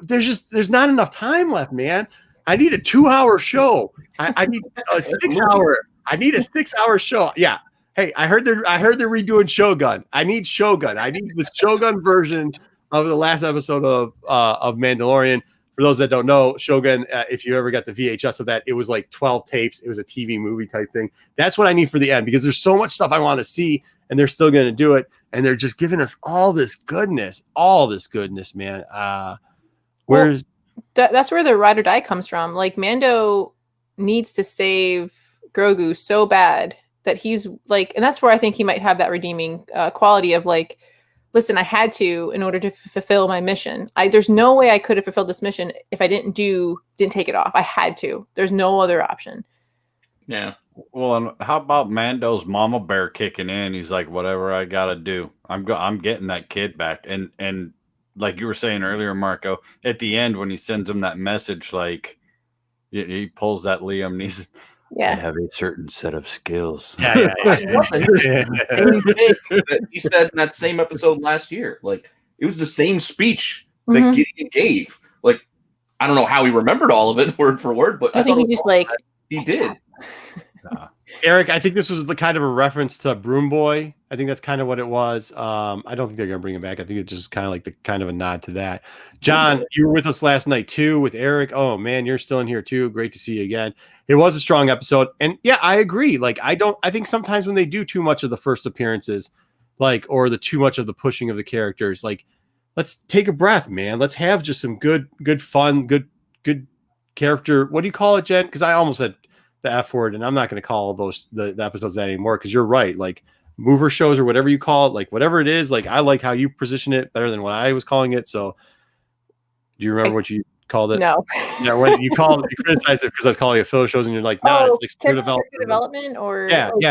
There's not enough time left, man. I need a 2-hour show. I need a 6-hour. I need a 6-hour show. Yeah. Hey, I heard they're redoing Shogun. I need Shogun. I need this Shogun version of the last episode of Mandalorian. For those that don't know, Shogun, if you ever got the VHS of that, it was like 12 tapes. It was a TV movie type thing. That's what I need for the end, because there's so much stuff I want to see, and they're still going to do it. And they're just giving us all this goodness, man. That's where the ride or die comes from. Like, Mando needs to save Grogu so bad that he's like, and that's where I think he might have that redeeming quality of like, listen, I had to in order to fulfill my mission. There's no way I could have fulfilled this mission if I didn't take it off. I had to. There's no other option. Yeah. Well, and how about Mando's mama bear kicking in? He's like, whatever I gotta do, I'm getting that kid back. And like you were saying earlier, Marco, at the end when he sends him that message, like he pulls that Liam Neeson. Yeah. I have a certain set of skills. Yeah. That he said in that same episode last year. Like, it was the same speech that Gideon gave. Like, I don't know how he remembered all of it word for word, but I think he just like he did. Eric, I think this was the kind of a reference to Broom Boy. I think that's kind of what it was. I don't think they're going to bring him back. I think it's just kind of like the kind of a nod to that. John, you were with us last night too with Eric. Oh man, you're still in here too. Great to see you again. It was a strong episode, and yeah, I agree. Like, I think sometimes when they do too much of the first appearances, like, or the too much of the pushing of the characters, like, let's take a breath, man. Let's have just some good fun, good character. What do you call it, Jen? Because I almost said the F word, and I'm not going to call those the episodes that anymore, because you're right. Like, mover shows or whatever you call it, like whatever it is, like I like how you position it better than what I was calling it. So do you remember what you called it? No. Yeah, when you criticized it because I was calling it filler shows, and you're like, no, it's like story development or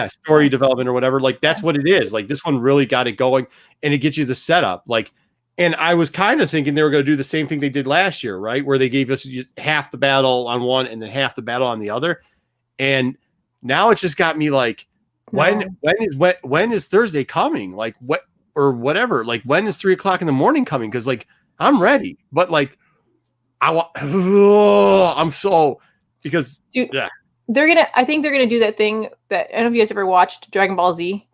story development or whatever. Like, that's what it is. Like, this one really got it going, and it gets you the setup. Like, and I was kind of thinking they were going to do the same thing they did last year, right? Where they gave us half the battle on one and then half the battle on the other. And now it's just got me like, when is Thursday coming? Like, what or whatever? Like, when is 3:00 in the morning coming? Because like, I'm ready, but like, I'm so, because dude, yeah, I think they're gonna do that thing that, I don't know if you guys ever watched Dragon Ball Z,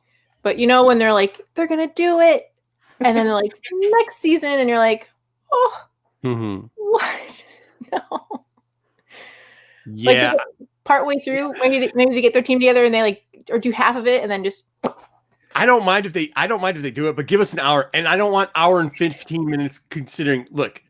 but you know when they're like, they're gonna do it, and then they're like, next season, and you're like, oh, what? No. Yeah. Like, partway through, maybe they get their team together and they like, or do half of it and then just. I don't mind if they do it, but give us an hour, and I don't want hour and 15 minutes. Considering, look,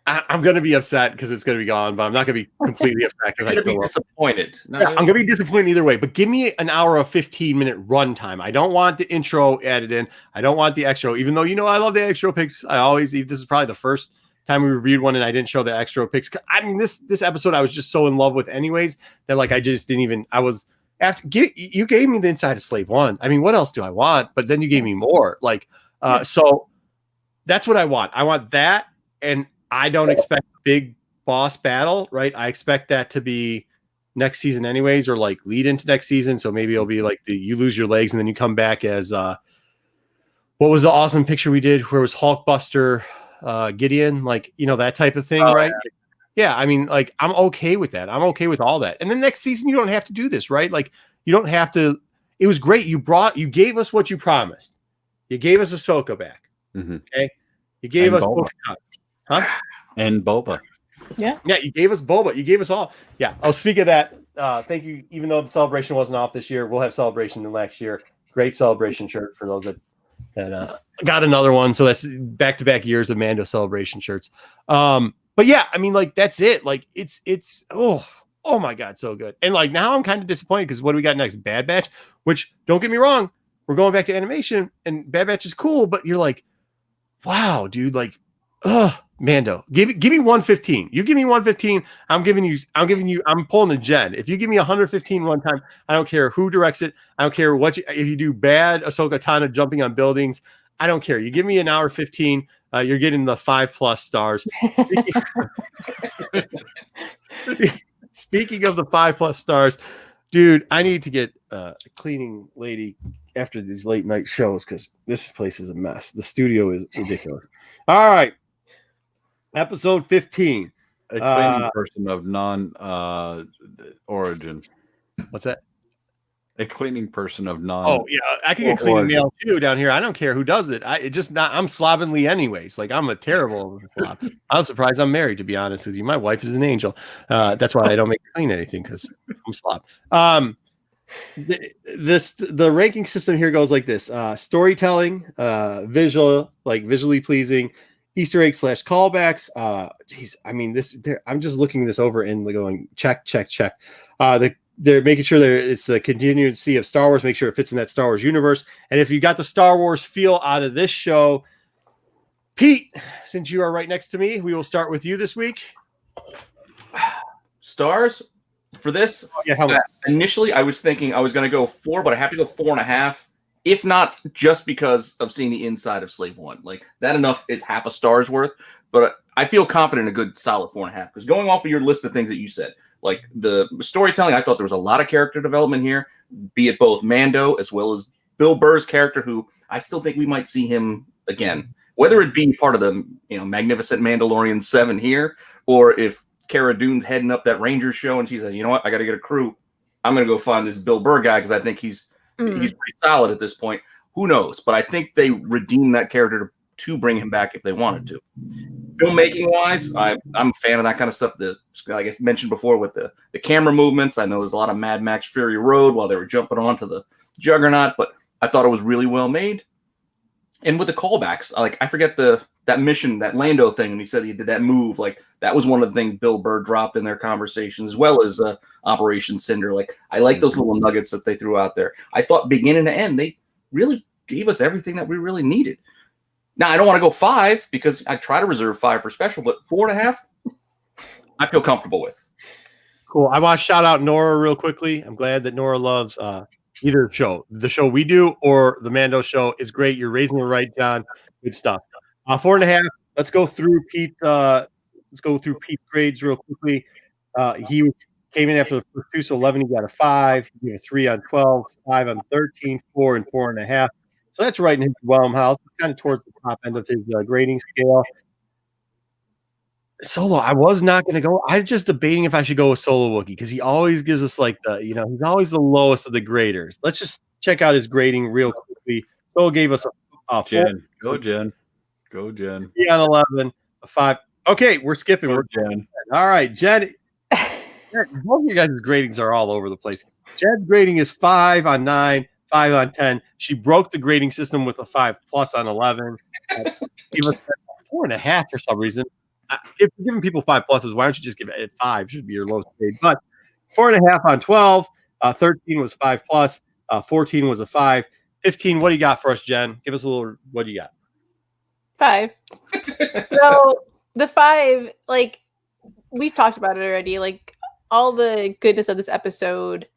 I'm going to be upset because it's going to be gone, but I'm not going to be completely upset because I still be disappointed. No, I'm going to be disappointed either way. But give me an hour of 15-minute run time. I don't want the intro added in. I don't want the extra. Even though I love the extra picks. This is probably the first time we reviewed one and I didn't show the extra picks. I mean, this episode I was just so in love with anyways that like I just didn't even. I was after you gave me the inside of Slave One. I mean, what else do I want? But then you gave me more. Like, so that's what I want. I want that, and I don't expect a big boss battle, right? I expect that to be next season anyways, or like lead into next season. So maybe it'll be like you lose your legs and then you come back as what was the awesome picture we did where it was Hulkbuster Gideon, like, that type of thing, right? Yeah, I mean, like, I'm okay with that. I'm okay with all that. And then next season, you don't have to do this, right? Like, you don't have to. It was great. You gave us what you promised. You gave us Ahsoka back. Okay, you gave us Boba. Huh? And Boba. Yeah. Yeah, you gave us Boba. You gave us all. Yeah. Oh, speak of that, thank you. Even though the celebration wasn't off this year, we'll have celebration the next year. Great celebration shirt for those that got another one. So that's back-to-back years of Mando celebration shirts. But yeah, I mean, like, that's it. Like, it's oh my God, so good. And like, now I'm kind of disappointed because what do we got next? Bad Batch, which, don't get me wrong, we're going back to animation and Bad Batch is cool, but you're like, wow, dude, like, Mando, give me 115. You give me 115. I'm pulling a Jen. If you give me 115 one time, I don't care who directs it. I don't care if you do bad Ahsoka Tano jumping on buildings. I don't care. You give me an hour 15. You're getting the 5+ stars. Speaking of the 5+ stars, dude, I need to get a cleaning lady after these late night shows because this place is a mess. The studio is ridiculous. All right. Episode 15. A cleaning person of non-origin. What's that? A cleaning person of non. Oh yeah, I can get cleaning nail too down here. I don't care who does it. I'm slovenly anyways. Like, I'm a terrible slob. I'm surprised I'm married, to be honest with you. My wife is an angel. That's why I don't make her clean anything, because I'm slob. The ranking system here goes like this: storytelling, visually pleasing, Easter egg / callbacks. Geez, I mean, I'm just looking this over and going check. They're making sure it's the continuity of Star Wars, make sure it fits in that Star Wars universe. And if you got the Star Wars feel out of this show, Pete, since you are right next to me, we will start with you this week. Stars for this? Yeah, how much? Initially, I was thinking I was going to go 4, but I have to go 4.5. If not, just because of seeing the inside of Slave One. Like, that enough is half a star's worth. But I feel confident in a good solid 4.5. Because going off of your list of things that you said, like the storytelling, I thought there was a lot of character development here, be it both Mando as well as Bill Burr's character, who I still think we might see him again. Whether it be part of the Magnificent Mandalorian 7 here, or if Cara Dune's heading up that Ranger show and she's like, you know what, I got to get a crew. I'm going to go find this Bill Burr guy because I think he's pretty solid at this point. Who knows? But I think they redeemed that character to bring him back if they wanted to. Filmmaking wise, I'm a fan of that kind of stuff. I guess mentioned before with the camera movements. I know there's a lot of Mad Max Fury Road while they were jumping onto the Juggernaut, but I thought it was really well made. And with the callbacks, I forget that mission, that Lando thing, and he said he did that move. Like that was one of the things Bill Burr dropped in their conversation, as well as Operation Cinder. Like I like those little nuggets that they threw out there. I thought beginning to end, they really gave us everything that we really needed. Now I don't want to go 5 because I try to reserve 5 for special, but 4.5, I feel comfortable with. Cool. I want to shout out Nora real quickly. I'm glad that Nora loves either show. The show we do or the Mando show is great. You're raising the right, John. Good stuff. 4.5. Let's go through Pete. Let's go through Pete's grades real quickly. He came in after the first 2, so 11. He got a 5. He gave a 3 on 12, 5 on 13, 4 and 4.5. So that's right in his realm house, kind of towards the top end of his grading scale. Solo, I was not going to go. I'm just debating if I should go with Solo Wookiee because he always gives us he's always the lowest of the graders. Let's just check out his grading real quickly. Solo gave us a 4. Jen. Go Jen. 3 on 11, a 5. Okay, we're skipping. We're Jen. All right, Jen. Both of you guys' gradings are all over the place. Jen's grading is 5 on 9, 5 on 10. She broke the grading system with a 5+ on 11. Give us 4.5 for some reason. If you're giving people 5+, why don't you just give it 5? Should be your lowest grade. But 4.5 on 12. 13 was 5+. 14 was a 5. 15. What do you got for us, Jen? Give us a little. What do you got? 5. So the 5, we've talked about it already. All the goodness of this episode.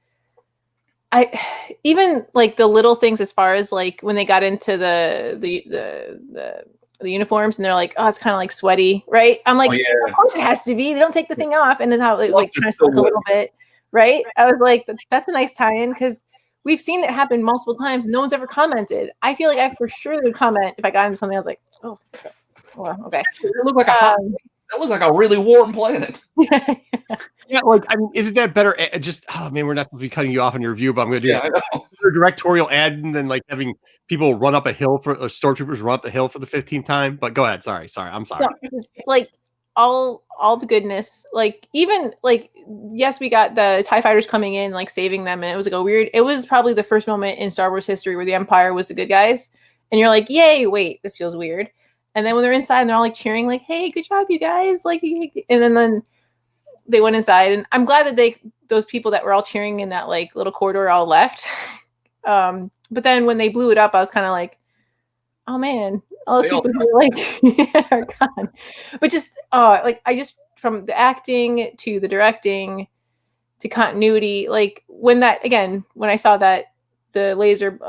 I even the little things as far as when they got into the uniforms and they're like, oh, it's kind of sweaty, right? I'm like, of course it has to be. They don't take the thing off, and then how it kind of stuck a little bit, right? I was like, that's a nice tie-in because we've seen it happen multiple times. No one's ever commented. I feel like I for sure would comment if I got into something. I was like, oh, well, okay. It looked like that looked like a really warm planet. Yeah, isn't that better? We're not supposed to be cutting you off in your review, but I'm going to do a directorial ad and then having people run up a hill for stormtroopers run up the hill for the 15th time. But go ahead. Sorry. I'm sorry. No, all the goodness. Even yes, we got the TIE fighters coming in, saving them, and it was it was probably the first moment in Star Wars history where the Empire was the good guys, and you're like, yay! Wait, this feels weird. And then when they're inside, and they're all cheering, hey, good job, you guys! And then they went inside, and I'm glad that those people that were all cheering in that little corridor all left. But then when they blew it up, I was kind of oh man, all those people who are gone. But just I just from the acting to the directing to continuity, when I saw that the laser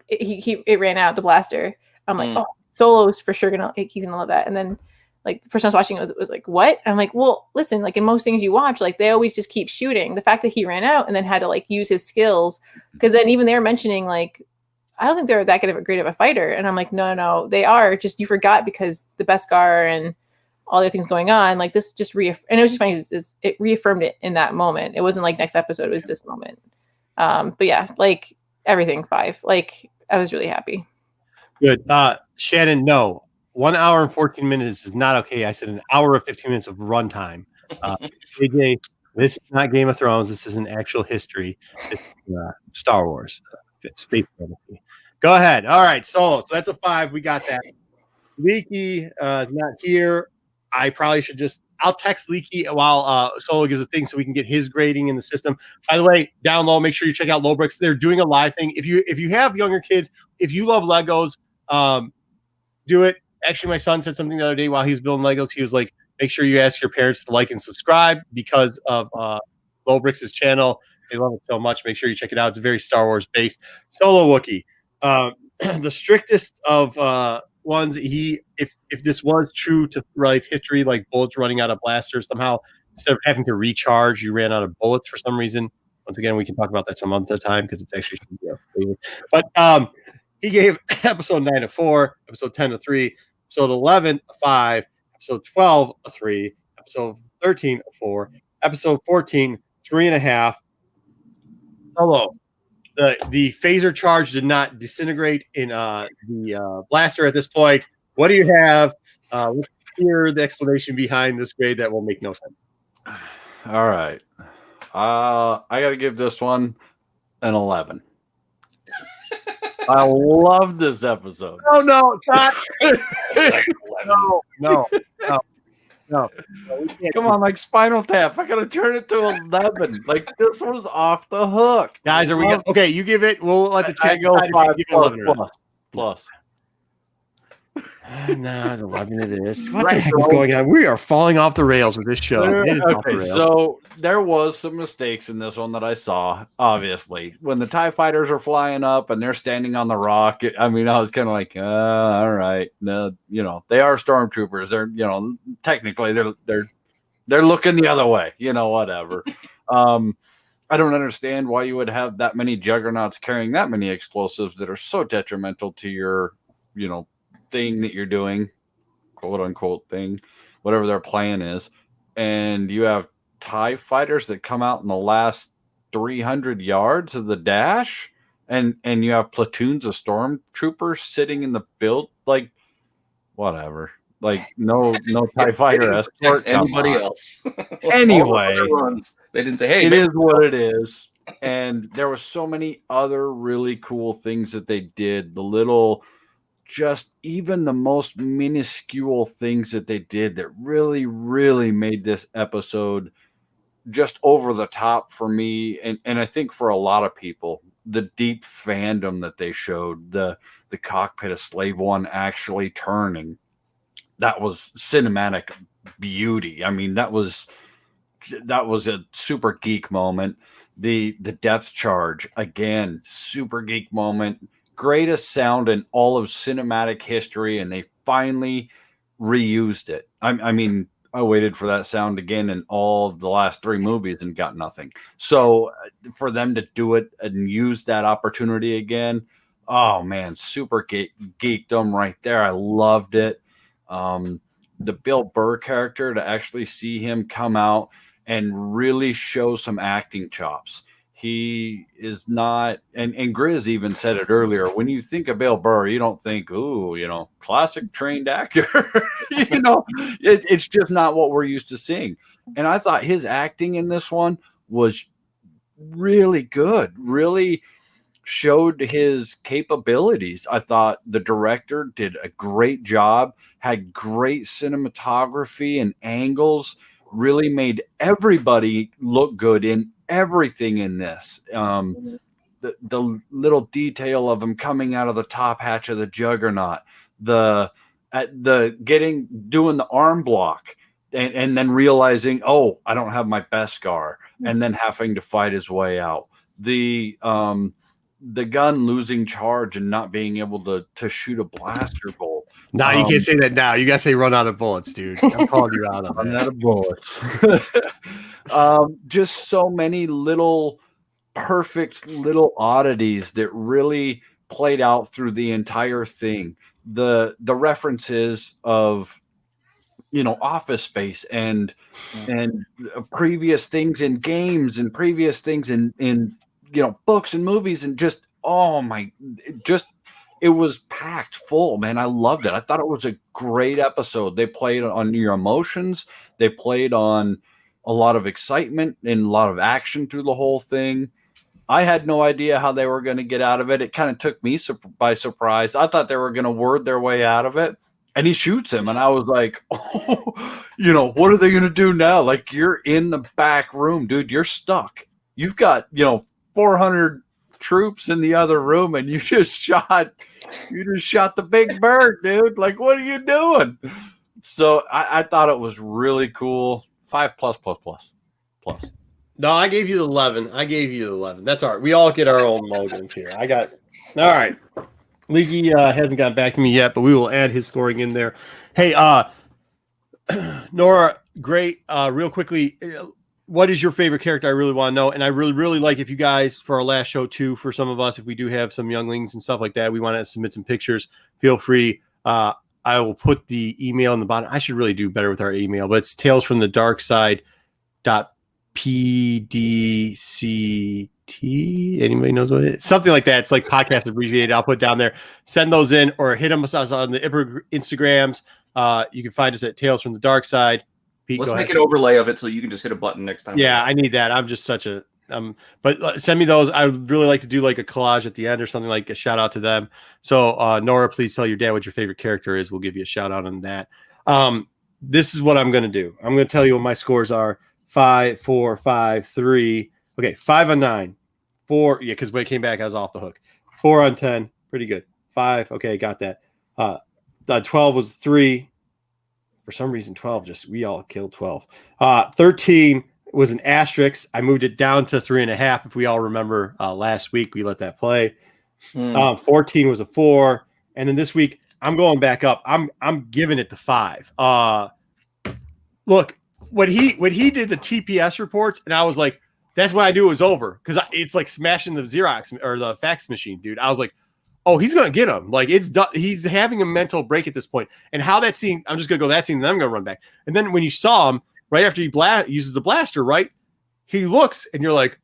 it ran out the blaster, I'm like, oh, Solo's for sure he's gonna love that. And then the person I was watching was like, what? And I'm like, well, listen, in most things you watch, they always just keep shooting. The fact that he ran out and then had to use his skills, because then even they're mentioning I don't think they're that great of a fighter. And I'm like, no, they are. Just you forgot because the Beskar and all the other things going on. This just and it was just funny. It reaffirmed it in that moment. It wasn't next episode. It was this moment. But yeah, everything 5. I was really happy. Good. Shannon, no. 1 hour and 14 minutes is not okay. I said an hour and 15 minutes of runtime. AJ, this is not Game of Thrones. This isn't actual history. It's Star Wars. Space fantasy. Go ahead. All right. So that's a 5. We got that. Leaky is not here. I probably should I'll text Leaky while Solo gives a thing so we can get his grading in the system. By the way, down low, make sure you check out Lowbricks. They're doing a live thing. If you have younger kids, if you love Legos, do it. Actually, my son said something the other day while he was building Legos. He was like, make sure you ask your parents to like and subscribe because of Lowbricks' channel. They love it so much. Make sure you check it out. It's very Star Wars based. Solo Wookiee. The strictest of ones. If this was true to life history, bullets running out of blasters, somehow instead of having to recharge, you ran out of bullets for some reason. Once again, we can talk about that some other time because it's actually but he gave episode 9 a 4, episode 10 a 3, episode 11 a 5, episode 12 a 3, episode 13 a 4, episode 14 3.5, Solo. The phaser charge did not disintegrate in the blaster at this point. What do you have? Let's hear the explanation behind this grade that will make no sense. All right. I got to give this one an 11. I love this episode. Oh, no, not. No. Come on, like Spinal Tap. I got to turn it to 11. Like, this was off the hook. Guys, are we okay? You give it. We'll let the I chat go decide if 5 you give it 11 or not. plus. No, it's 11 it is. What the heck is going on? We are falling off the rails with this show. It is off the Okay, rails. so there was some mistakes in this one that I saw, obviously. When the TIE fighters are flying up and they're standing on the rock, I mean, I was kind of like, all right. No, they are stormtroopers. They're, technically they're looking the other way, whatever. I don't understand why you would have that many juggernauts carrying that many explosives that are so detrimental to your, thing that you're doing, quote unquote thing, whatever their plan is. And you have TIE fighters that come out in the last 300 yards of the dash, and you have platoons of stormtroopers sitting in the build, like, whatever. Like, no TIE fighter escort. Anybody else? Anyway, they didn't say, hey, it is what it is. And there was so many other really cool things that they did. The little, just even the most minuscule things that they did that really, really made this episode just over the top for me. And I think for a lot of people, the deep fandom that they showed, the cockpit of Slave One actually turning, that was cinematic beauty. I mean, that was a super geek moment. The depth charge, again, super geek moment. Greatest sound in all of cinematic history, and they finally reused it. I mean, I waited for that sound again in all of the last 3 movies and got nothing. So for them to do it and use that opportunity again, oh man, super geekdom right there. I loved it. The Bill Burr character, to actually see him come out and really show some acting chops. He is not, and Grizz even said it earlier, when you think of Bill Burr, you don't think, ooh, classic trained actor. It's just not what we're used to seeing. And I thought his acting in this one was really good, really showed his capabilities. I thought the director did a great job, had great cinematography and angles, really made everybody look good in everything in this. The little detail of him coming out of the top hatch of the Juggernaut, doing the arm block, and then realizing, oh, I don't have my Beskar, and then having to fight his way out. The gun losing charge and not being able to shoot a blaster bolt. No, you can't say that now. You gotta say run out of bullets, dude. I'm calling you out on that. Run out of bullets. Just so many little perfect little oddities that really played out through the entire thing. The references of Office Space and previous things in games and previous things in books and movies, and just it was packed full, man. I loved it. I thought it was a great episode. They played on your emotions. They played on a lot of excitement and a lot of action through the whole thing. I had no idea how they were going to get out of it. It kind of took me by surprise. I thought they were going to word their way out of it. And he shoots him. And I was like, what are they going to do now? Like, you're in the back room, dude. You're stuck. You've got, 400 troops in the other room, and you just shot the big bird, dude. Like, what are you doing? So I thought it was really cool. 5++++. No, I gave you the 11. That's all right. We all get our own mulligans here. All right. Leaky hasn't gotten back to me yet, but we will add his scoring in there. Hey, Nora, great. Real quickly, what is your favorite character? I really want to know. And I really, really like if you guys, for our last show too, for some of us, if we do have some younglings and stuff like that, we want to submit some pictures, feel free. I will put the email in the bottom. I should really do better with our email, but it's talesfromthedarkside.pdc Anybody knows what it is? Something like that. It's like podcast abbreviated. I'll put down there. Send those in or hit us on the Instagrams. You can find us at Tales from the Dark Side. Pete, let's make an overlay of it so you can just hit a button next time. Yeah, I need that. I'm just such a but send me those. I would really like to do like a collage at the end or something, like a shout out to them. So Nora, please tell your dad what your favorite character is. We'll give you a shout out on that. This is what I'm going to do. I'm going to tell you what my scores are. 5, 4, 5, 3. Okay, 5 on 9. 4, yeah, because when I came back, I was off the hook. 4 on 10, pretty good. 5, okay, got that. 12 was 3. For some reason, 12, we all killed 12. 13 was an asterisk. I moved it down to 3.5. If we all remember last week, we let that play. 14 was a 4. And then this week, I'm going back up. I'm giving it the 5. Look, when he did the TPS reports, and I was like, that's when I knew it was over, because it's like smashing the Xerox or the fax machine, dude. I was like, oh, he's gonna get him. Like, it's done. He's having a mental break at this point. And how that scene, I'm just gonna go that scene, and then I'm gonna run back. And then when you saw him right after he uses the blaster, right? He looks, and you're like,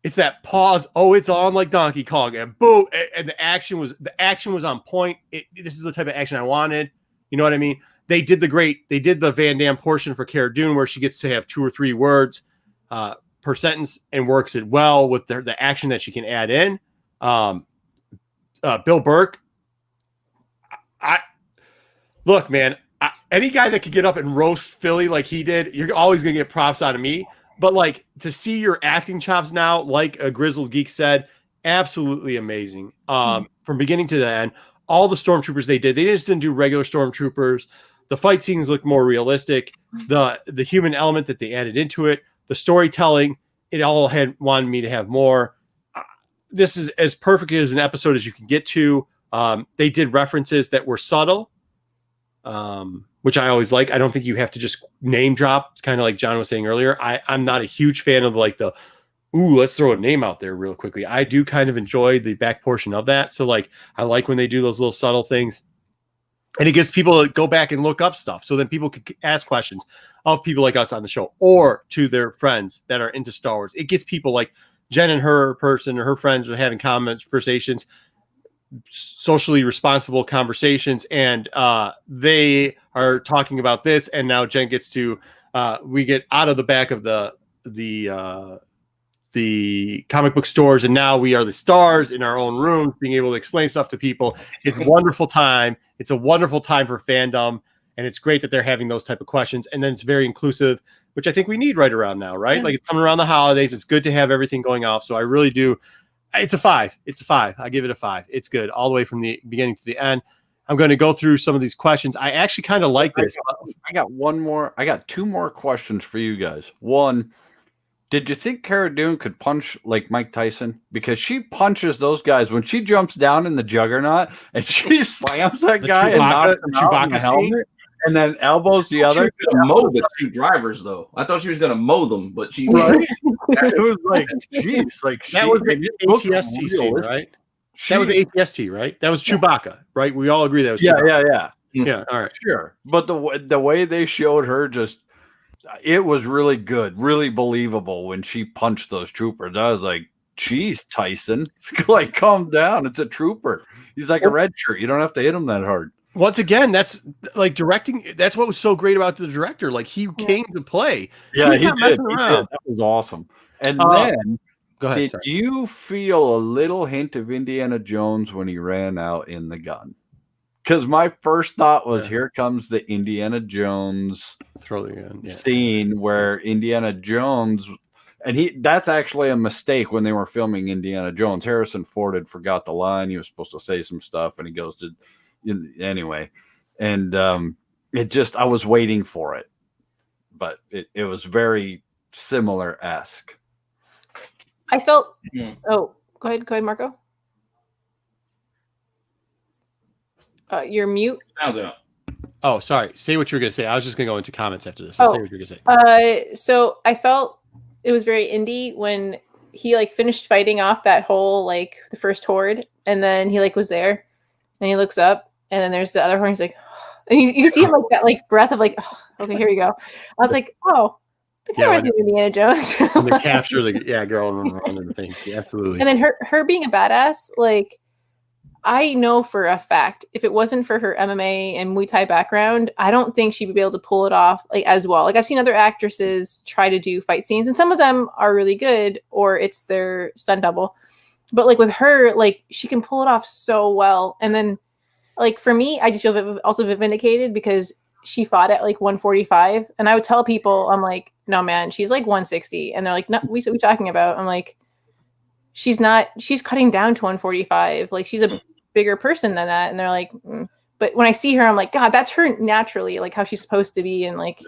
it's that pause. Oh, it's on like Donkey Kong, and boom, and the action was on point. This is the type of action I wanted. You know what I mean? They did the Van Damme portion for Cara Dune, where she gets to have 2 or 3 words per sentence and works it well with the action that she can add in. Bill Burke, look, man, any guy that could get up and roast Philly like he did, you're always gonna get props out of me. But like, to see your acting chops now, like a Grizzled Geek said, absolutely amazing. From beginning to the end, all the stormtroopers they just didn't do regular stormtroopers. The fight scenes look more realistic. The human element that they added into it, the storytelling, it all had wanted me to have more. This is as perfect as an episode as you can get to. They did references that were subtle, which I always like. I don't think you have to just name drop, kind of like John was saying earlier. I'm not a huge fan of like let's throw a name out there real quickly. I do kind of enjoy the back portion of that. So like, I like when they do those little subtle things. And it gets people to go back and look up stuff. So then people could ask questions of people like us on the show or to their friends that are into Star Wars. It gets people like Jen and her friends are having conversations, socially responsible conversations. And they are talking about this. And now Jen gets to, we get out of the back of the comic book stores, and now we are the stars in our own rooms, being able to explain stuff to people. It's a wonderful time. It's a wonderful time for fandom, and it's great that they're having those type of questions. And then it's very inclusive, which I think we need right around now, right? Yeah. Like, it's coming around the holidays. It's good to have everything going off. So I really do. It's a 5. It's a 5. I give it a 5. It's good all the way from the beginning to the end. I'm going to go through some of these questions. I actually kind of like this. I got one more. I got 2 more questions for you guys. One, did you think Cara Dune could punch like Mike Tyson? Because she punches those guys when she jumps down in the Juggernaut and she slams that guy and knocks him out in the helmet, and then elbows the other. She was gonna mow the 2 drivers, though. I thought she was gonna mow them, but she right. It was like, geez, like that was the ATST scene, right? That was the ATST, right? That was Chewbacca, right? We all agree that was Chewbacca. Yeah. All right, sure. But the way they showed her just. It was really good, really believable when she punched those troopers. I was like, geez, Tyson, it's like, calm down. It's a trooper. He's like a red shirt. You don't have to hit him that hard. Once again, that's like directing. That's what was so great about the director. Like, he came to play. Yeah, he did. That was awesome. And then, go ahead, did you feel a little hint of Indiana Jones when he ran out in the gun? Because my first thought was, here comes the Indiana Jones scene where Indiana Jones, and that's actually a mistake when they were filming Indiana Jones. Harrison Ford had forgot the line. He was supposed to say some stuff, and he goes to, anyway. And I was waiting for it, but it was very similar-esque. I felt, go ahead, Marco. You're mute. Sounds out. Oh, sorry. Say what you were going to say. I was just going to go into comments after this. So say what you were going to say. So I felt it was very indie when he like finished fighting off that whole like the first horde, and then he like was there, and he looks up, and then there's the other horde. He's like, and you see him like that like breath of like, oh, okay, here we go. I was like, oh, reminds me of Indiana Jones. When they capture the girl and everything. Yeah, absolutely. And then her being a badass, like I know for a fact, if it wasn't for her MMA and Muay Thai background, I don't think she'd be able to pull it off like as well. Like I've seen other actresses try to do fight scenes, and some of them are really good, or it's their stunt double. But like with her, like she can pull it off so well. And then, like for me, I just feel also vindicated because she fought at like 145, and I would tell people, I'm like, no man, she's like 160, and they're like, no, what are we talking about? I'm like, she's not. She's cutting down to 145. Like she's a bigger person than that, and they're like, but when I see her, I'm like, God, that's her naturally, like how she's supposed to be, and like,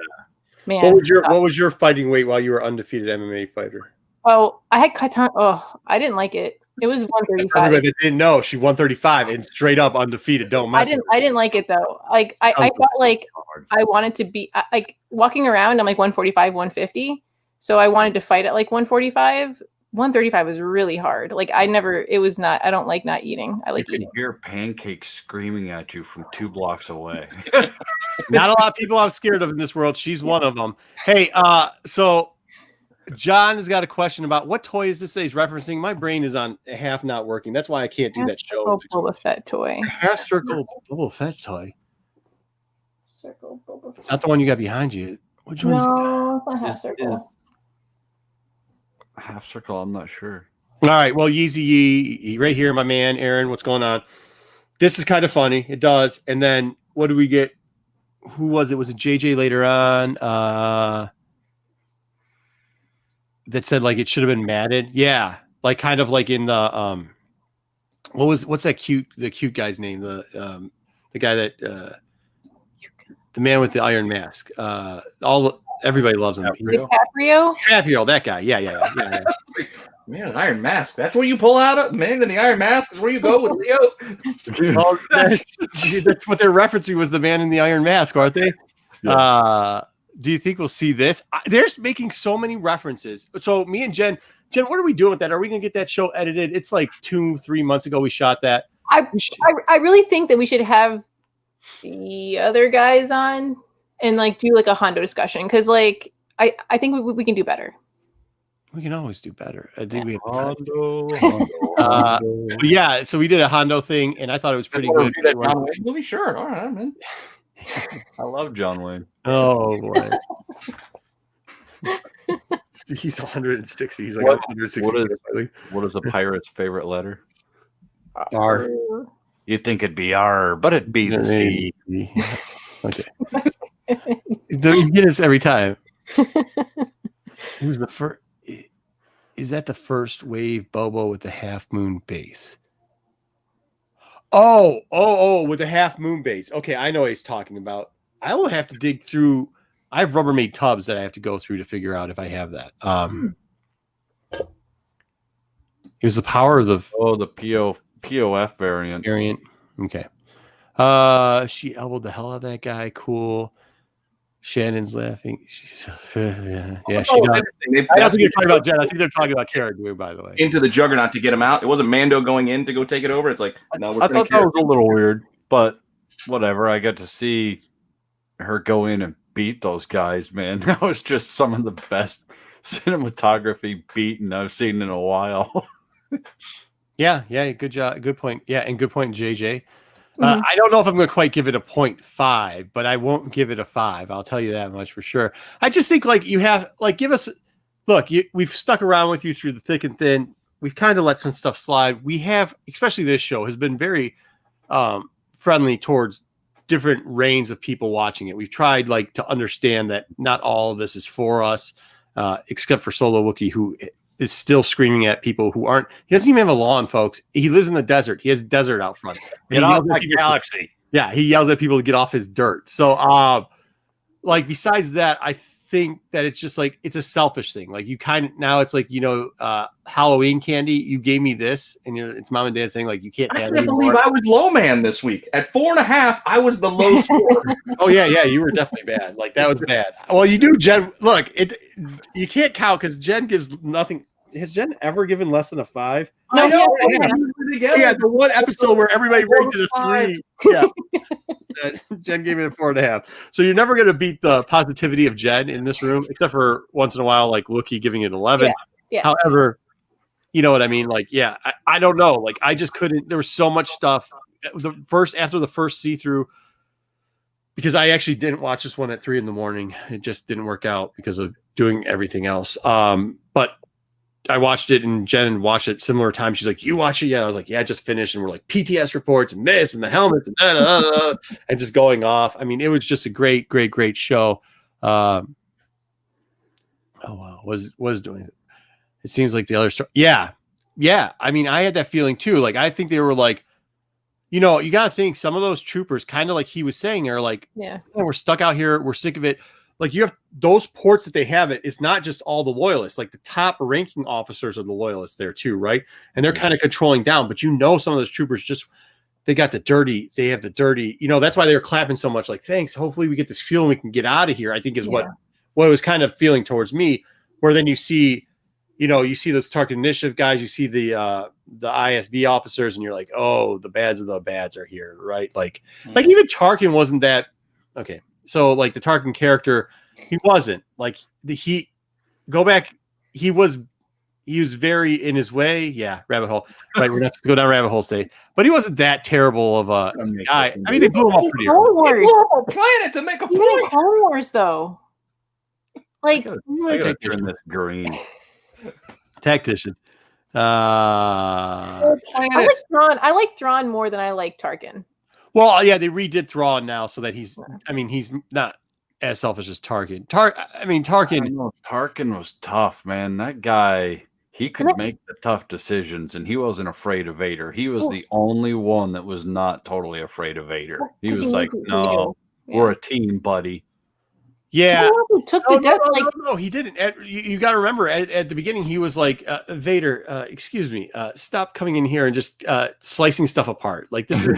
man. What was your fighting weight while you were undefeated MMA fighter? Oh, I had Katan. Oh, I didn't like it. It was 135. Everybody that didn't know, she 135 and straight up undefeated. Don't mess. I didn't like it though. Like I felt like I wanted to be like walking around. I'm like 145, 150. So I wanted to fight at like 145. 135 was really hard. Like I don't like not eating. I like you eating. can hear Pancake screaming at you from 2 blocks away. Not a lot of people I'm scared of in this world. She's one of them. Hey, so John has got a question about what toy is this that he's referencing. My brain is on half not working. That's why I can't do that show. Boba Fett toy. Half circle Boba Fett toy. Circle Boba Fett. It's not the one you got behind you. Which one? No, it's not half circle. Half circle, I'm not sure. All right. Well, Yeezy Yee, right here, my man, Aaron. What's going on? This is kind of funny. It does. And then what do we get? Who was it? Was it JJ later on? That said like it should have been matted. Yeah. Like kind of like in the what's that the cute guy's name? The guy that the man with the iron mask. Everybody loves him. DiCaprio, that guy. Yeah. Man, an iron mask. That's where you pull out a man in the iron mask is where you go with Leo. Well, that's what they're referencing was the man in the iron mask, aren't they? Yeah. Do you think we'll see this? They're making so many references. So me and Jen, what are we doing with that? Are we going to get that show edited? It's like 2-3 months ago we shot that. I really think that we should have the other guys on and like do like a Hondo discussion because like I think we can do better. We can always do better. I think we have Hondo. But yeah, so we did a Hondo thing, and I thought it was pretty good. Do that John Wayne movie, sure. All right, man. I love John Wayne. Oh boy, he's 160. He's like 160. What is a pirate's favorite letter? R. You'd think it'd be R, but it'd be the C. Okay. You get this every time. Who's the first? Is that the first wave Bobo with the half moon base? Oh, with the half moon base. Okay, I know what he's talking about. I will have to dig through. I have Rubbermaid tubs that I have to go through to figure out if I have that. It was the power of the POF variant. Okay. She elbowed the hell out of that guy. Cool. Shannon's laughing. Yeah, she does. I don't think they're talking about Jen. I think they're talking about Cara Dune, by the way. Into the Juggernaut to get him out. It wasn't Mando going in to go take it over. It's like, no, I thought that was a little weird, but whatever. I got to see her go in and beat those guys, man. That was just some of the best cinematography beating I've seen in a while. Yeah, good job. Good point. Yeah, and good point, JJ. I don't know if I'm going to quite give it a 0.5, but I won't give it a 5. I'll tell you that much for sure. I just think like you have like give us we've stuck around with you through the thick and thin. We've kind of let some stuff slide. We have, especially this show, has been very friendly towards different range of people watching it. We've tried like to understand that not all of this is for us, except for Solo Wookiee, who is still screaming at people who aren't. He doesn't even have a lawn, folks. He lives in the desert. He has desert out front. Get off my galaxy. Yeah, he yells at people to get off his dirt. So, like besides that, I think that it's just like it's a selfish thing. Like you kind of now it's like Halloween candy. You gave me this, and it's mom and dad saying like you can't. I can't believe I was low man this week at 4.5. I was the low score. Oh yeah, you were definitely bad. Like that was bad. Well, you do, Jen. Look, you can't count because Jen gives nothing. Has Jen ever given less than a 5? No, yeah, the one episode where everybody rated a 3. Yeah. Jen gave it a 4.5. So you're never going to beat the positivity of Jen in this room, except for once in a while, like Wookie giving it 11. Yeah. However, you know what I mean? Like, yeah, I don't know. Like, I just couldn't. There was so much stuff. After the first see-through, because I actually didn't watch this one at 3 a.m. It just didn't work out because of doing everything else. But I watched it, and Jen watched it similar time. She's like, "You watch it?" Yeah, I was like, "Yeah, I just finished." And we're like, PTS reports and this and the helmets and and just going off. I mean, it was just a great show. Oh wow, was doing it. It seems like the other story. Yeah. I mean, I had that feeling too. Like, I think they were like, you got to think some of those troopers, kind of like he was saying, are like, Yeah, we're stuck out here. We're sick of it. Like, you have those ports that they have it. It's not just all the loyalists. Like, the top ranking officers are the loyalists there too, right? And they're kind of controlling down. But some of those troopers they have the dirty. That's why they were clapping so much. Like, thanks. Hopefully we get this fuel and we can get out of here. I think is what it was kind of feeling towards me. Where then you see those Tarkin Initiative guys. You see the ISB officers, and you're like, oh, the bads of the bads are here, right? Like even Tarkin wasn't that okay. So, like, the Tarkin character, he wasn't like he was very in his way. Yeah, rabbit hole. Right, we're not supposed to go down rabbit holes today. But he wasn't that terrible of a guy. I mean, they blew him up pretty early. They blew up a planet to make a Even in point. Clone Wars, though. Like, I gotta turn this green. Tactician. I like Thrawn. I like Thrawn more than I like Tarkin. Well, yeah, they redid Thrawn now so that he's not as selfish as Tarkin. Tarkin was tough, man. That guy, he could make the tough decisions, and he wasn't afraid of Vader. He was the only one that was not totally afraid of Vader. He was like, no, we're a team, buddy. Yeah. Took the death. No, he didn't. You got to remember at the beginning, he was like, Vader, excuse me, stop coming in here and just slicing stuff apart. Like, this is,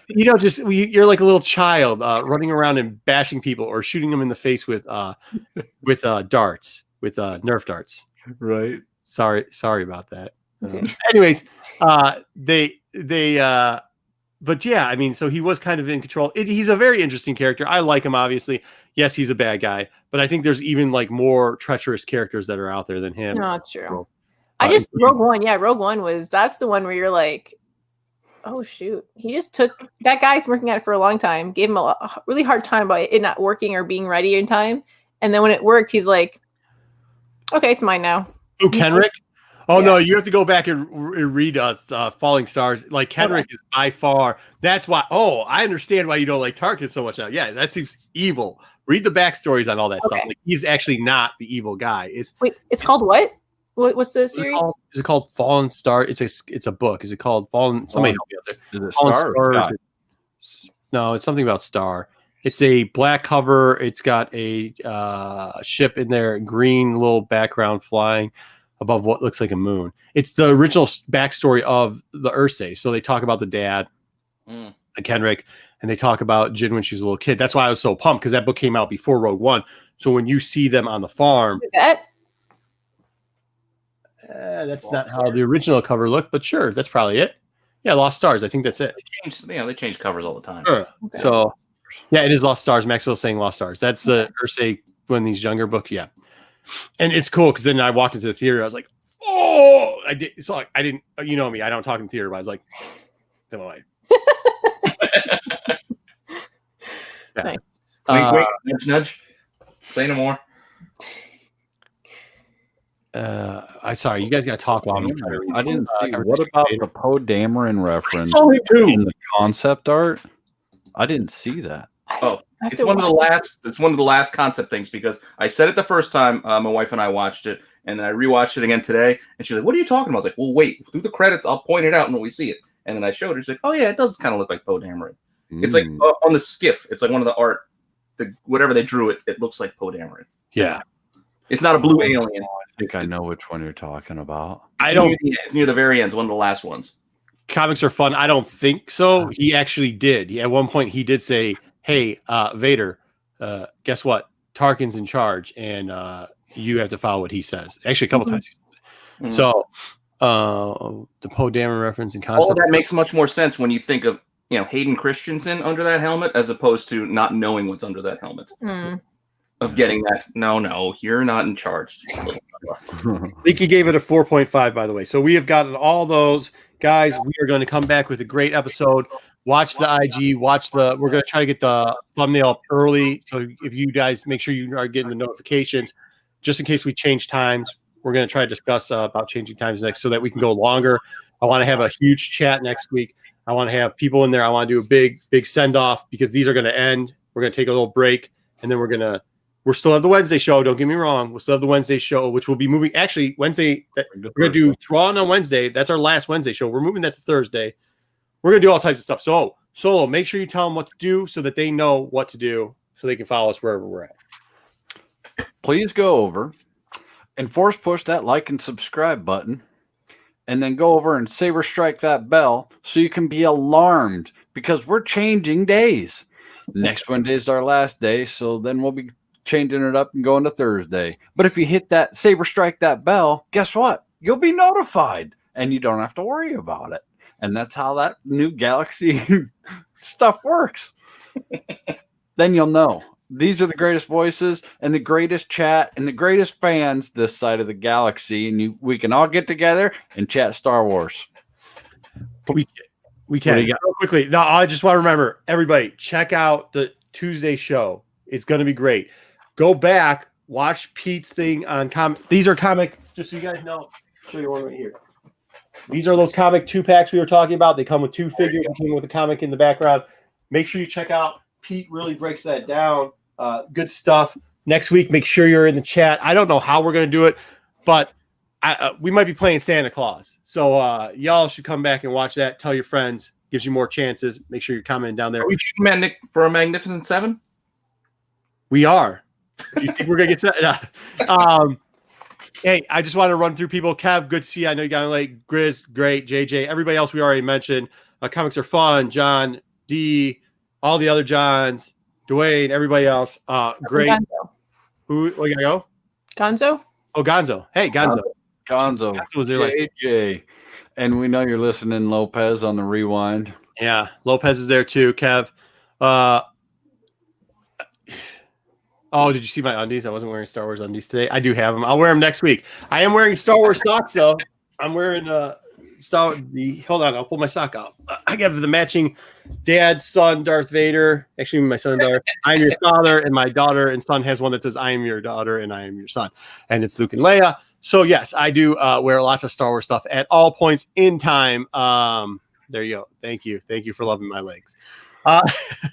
you're like a little child running around and bashing people or shooting them in the face with darts, with Nerf darts. Right. Sorry about that. Anyways, but yeah, I mean, so he was kind of in control. He's a very interesting character. I like him, obviously. Yes, he's a bad guy, but I think there's even like more treacherous characters that are out there than him. No, it's true. Rogue One. Yeah, Rogue One that's the one where you're like, oh shoot, he just took that guy's working at it for a long time, gave him a really hard time about it not working or being ready in time, and then when it worked, he's like, okay, it's mine now. Who, Kenrick? Oh, yeah. No, you have to go back and read Falling Stars. Like, Kenrick is by far. That's why. Oh, I understand why you don't like Tarkin so much now. Yeah, that seems evil. Read the backstories on all that stuff. Like, he's actually not the evil guy. It's called what? What's the series? Is it called Fallen Star? It's a book. Is it called Fallen? Somebody help me out there. Is it Star? No, it's something about Star. It's a black cover. It's got a ship in there, green little background flying above what looks like a moon. It's the original backstory of the Ursay. So they talk about the dad, Kenrick, and they talk about Jyn when she was a little kid. That's why I was so pumped, because that book came out before Rogue One. So when you see them on the farm, that's not how the original cover looked, but sure, that's probably it. Yeah, Lost Stars. I think that's it. They change covers all the time. Sure. Okay. So yeah, it is Lost Stars. Maxwell's saying Lost Stars. That's the Ursay when these younger book. Yeah. And it's cool because then I walked into the theater. I was like, "Oh!" I did. So I didn't. You know me. I don't talk in theater, but I was like, "Don't know." Nice. Wait, nudge. Say no more. I'm sorry. You guys got to talk while I'm trying to read. I didn't see. What about the Poe Dameron reference in the concept art? I didn't see that. Oh. It's one of the last concept things, because I said it the first time my wife and I watched it, and then I rewatched it again today, and she's like, "What are you talking about?" I was like, "Well, wait, through the credits, I'll point it out when we see it." And then I showed her. She's like, "Oh yeah, it does kind of look like Poe Dameron. It's like on the skiff. It's like one of the art, whatever they drew it. It looks like Poe Dameron. Yeah, it's not a blue alien. I think I know which one you're talking about. It's near the very end. It's one of the last ones. Comics are fun. I don't think so. He actually did. At one point, he did say, "Hey, Vader, guess what? Tarkin's in charge, and you have to follow what he says." Actually, a couple times. So, the Poe Dameron reference and concept. All that makes much more sense when you think of Hayden Christensen under that helmet as opposed to not knowing what's under that helmet. Of getting that, no, you're not in charge. Leaky gave it a 4.5, by the way. So we have gotten all those. Guys, we are going to come back with a great episode. Watch the IG. We're going to try to get the thumbnail up early. So if you guys make sure you are getting the notifications, just in case we change times, we're going to try to discuss about changing times next so that we can go longer. I want to have a huge chat next week. I want to have people in there. I want to do a big send off because these are going to end. We're going to take a little break and then we'll still have the Wednesday show. Don't get me wrong. We'll still have the Wednesday show, which will be moving. Actually, Wednesday, we're going to do Thrawn on Wednesday. That's our last Wednesday show. We're moving that to Thursday. We're going to do all types of stuff. So, Solo, make sure you tell them what to do so that they know what to do so they can follow us wherever we're at. Please go over and force push that like and subscribe button. And then go over and saber strike that bell so you can be alarmed because we're changing days. Next Wednesday is our last day, so then we'll be changing it up and going to Thursday. But if you hit that saber strike that bell, guess what? You'll be notified and you don't have to worry about it. And that's how that new Galaxy stuff works. Then you'll know. These are the greatest voices and the greatest chat and the greatest fans this side of the galaxy. And we can all get together and chat Star Wars. We can. Real quickly. No, I just want to remember, everybody, check out the Tuesday show. It's going to be great. Go back, watch Pete's thing on comic. These are comic, just so you guys know. I'll show you one right here. These are those comic 2-packs we were talking about. They come with 2 figures. They come with a comic in the background. Make sure you check out. Pete really breaks that down. Good stuff. Next week, make sure you're in the chat. I don't know how we're going to do it, but we might be playing Santa Claus. So y'all should come back and watch that. Tell your friends. Gives you more chances. Make sure you're commenting down there. Are we shooting for a Magnificent 7? We are. Do you think we're going to get set? Hey, I just want to run through people. Kev, good to see you. I know you got late. Grizz, great. JJ, everybody else we already mentioned. Comics are fun. John, D, all the other Johns, Dwayne, everybody else. Great. Gonzo. Who? We gotta go. Gonzo. Oh, Gonzo. Hey, Gonzo. Gonzo. Was there JJ. And we know you're listening, Lopez, on the rewind. Yeah, Lopez is there too. Kev. Oh, did you see my undies? I wasn't wearing Star Wars undies today. I do have them. I'll wear them next week. I am wearing Star Wars socks though. I'm wearing hold on, I'll pull my sock out. I have the matching dad, son, Darth Vader. Actually, my son, Darth. I am your father, and my daughter and son has one that says I am your daughter and I am your son. And it's Luke and Leia. So yes, I do wear lots of Star Wars stuff at all points in time. There you go. Thank you. Thank you for loving my legs.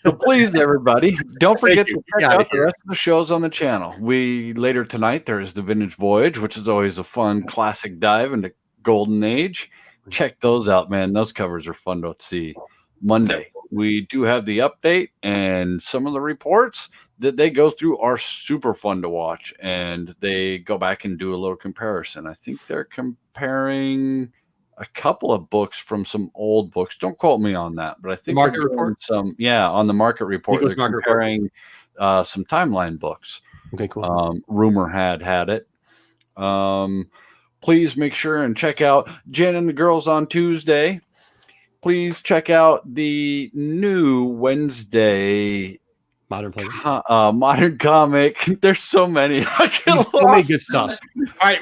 So please, everybody, don't forget to check out the rest of the shows on the channel. Later tonight, there is the Vintage Voyage, which is always a fun classic dive into Golden Age. Check those out, man. Those covers are fun to see. Monday, we do have the update, and some of the reports that they go through are super fun to watch, and they go back and do a little comparison. I think they're comparing a couple of books from some old books. Don't quote me on that, but I think market report. On the market report, they're comparing some timeline books. Okay, cool. Rumor had it. Please make sure and check out Jen and the Girls on Tuesday. Please check out the new Wednesday Modern Play. Modern Comic. There's so many. I get so many good stuff. All right,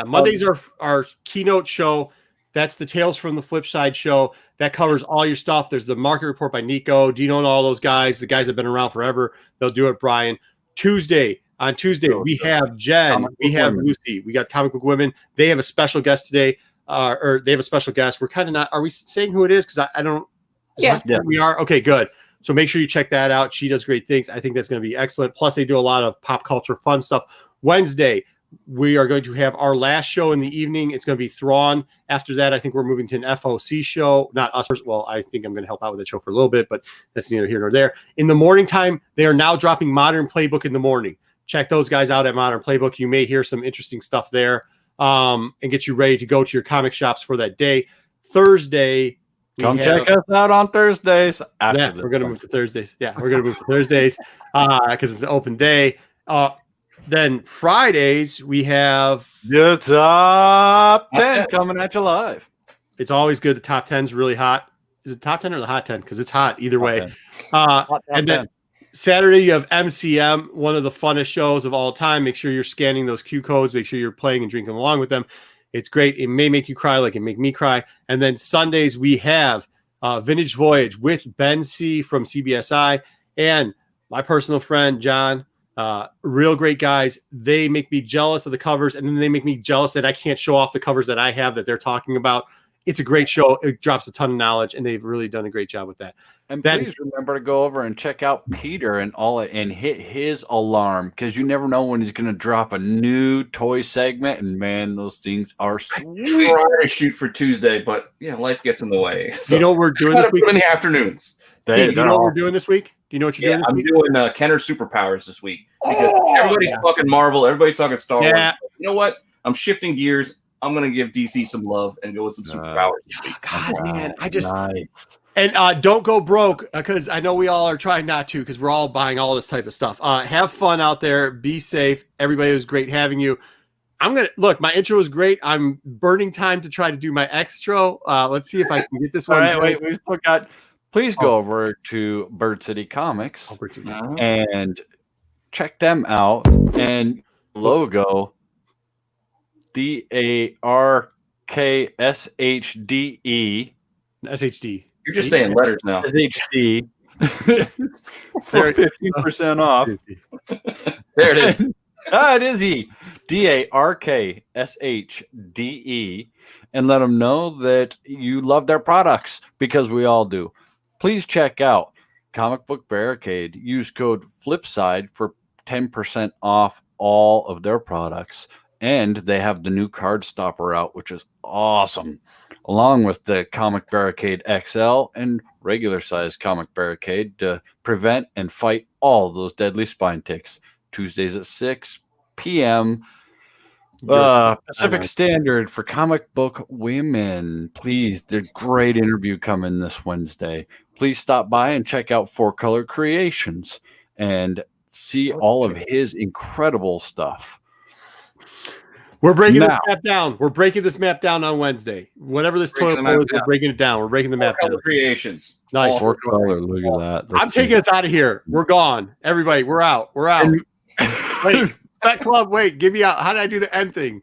Mondays are our keynote show. That's the Tales from the Flip Side show. That covers all your stuff. There's the market report by Nico, Dino, and all those guys. The guys have been around forever. They'll do it, Brian. On Tuesday, we have Jen. We have Lucy. We got Comic Book Women. They have a special guest today. Or they have a special guest. We're kind of not. Are we saying who it is? Because I don't. Yeah. We are. Okay, good. So make sure you check that out. She does great things. I think that's going to be excellent. Plus, they do a lot of pop culture fun stuff. Wednesday, we are going to have our last show in the evening. It's going to be Thrawn. After that, I think we're moving to an FOC show. Not us. Well, I think I'm going to help out with that show for a little bit, but that's neither here nor there. In the morning time, they are now dropping Modern Playbook in the morning. Check those guys out at Modern Playbook. You may hear some interesting stuff there and get you ready to go to your comic shops for that day. Thursday, come check us out on Thursdays. We're going to move to Thursdays. Yeah, we're going to move to Thursdays because it's an open day. Then Fridays, we have the top 10 coming at you live. It's always good. The top 10's really hot. Is it top 10 or the hot 10? Because it's hot either way. 10. And then Saturday you have MCM, one of the funnest shows of all time. Make sure you're scanning those Q codes. Make sure you're playing and drinking along with them. It's great. It may make you cry like it make me cry. And then Sundays we have Vintage Voyage with Ben C from CBSI and my personal friend John. Real great guys. They make me jealous of the covers, and then they make me jealous that I can't show off the covers that I have that they're talking about. It's a great show. It drops a ton of knowledge, and they've really done a great job with that. And please remember to go over and check out Peter and hit his alarm, because you never know when he's going to drop a new toy segment. And man, those things are sweet. I try to shoot for Tuesday, but life gets in the way. So you know what we're doing this week? In the afternoons. Hey, do you know what we're doing this week? Do you know what you're doing? I'm doing Kenner Superpowers this week because everybody's talking Marvel, everybody's talking Star Wars. You know what? I'm shifting gears. I'm gonna give DC some love and go with some superpowers. God, man, I just and don't go broke because I know we all are trying not to because we're all buying all this type of stuff. Have fun out there. Be safe. Everybody was great having you. I'm gonna look. My intro was great. I'm burning time to try to do my extra. Let's see if I can get this one. All right, wait, we still got. Please go over to Bird City Comics and check them out. And logo DARKSHDE. SHD. You're just saying letters now. SHD for 15% off. There it is. It is E. DARKSHDE. And let them know that you love their products because we all do. Please check out Comic Book Barricade. Use code FLIPSIDE for 10% off all of their products. And they have the new card stopper out, which is awesome, along with the Comic Barricade XL and regular size Comic Barricade to prevent and fight all those deadly spine ticks. Tuesdays at 6 p.m. Pacific Standard for Comic Book Women. Please, there's a great interview coming this Wednesday. Please stop by and check out Four Color Creations and see all of his incredible stuff. We're breaking this map down. We're breaking this map down on Wednesday. Whatever this toilet bowl is, we're breaking it down. We're breaking the map down. Creations. Nice. Four Color. Look at that. I'm taking us out of here. We're gone. Everybody, we're out. We're out. Wait, Spec Club. Wait, give me out. How did I do the end thing?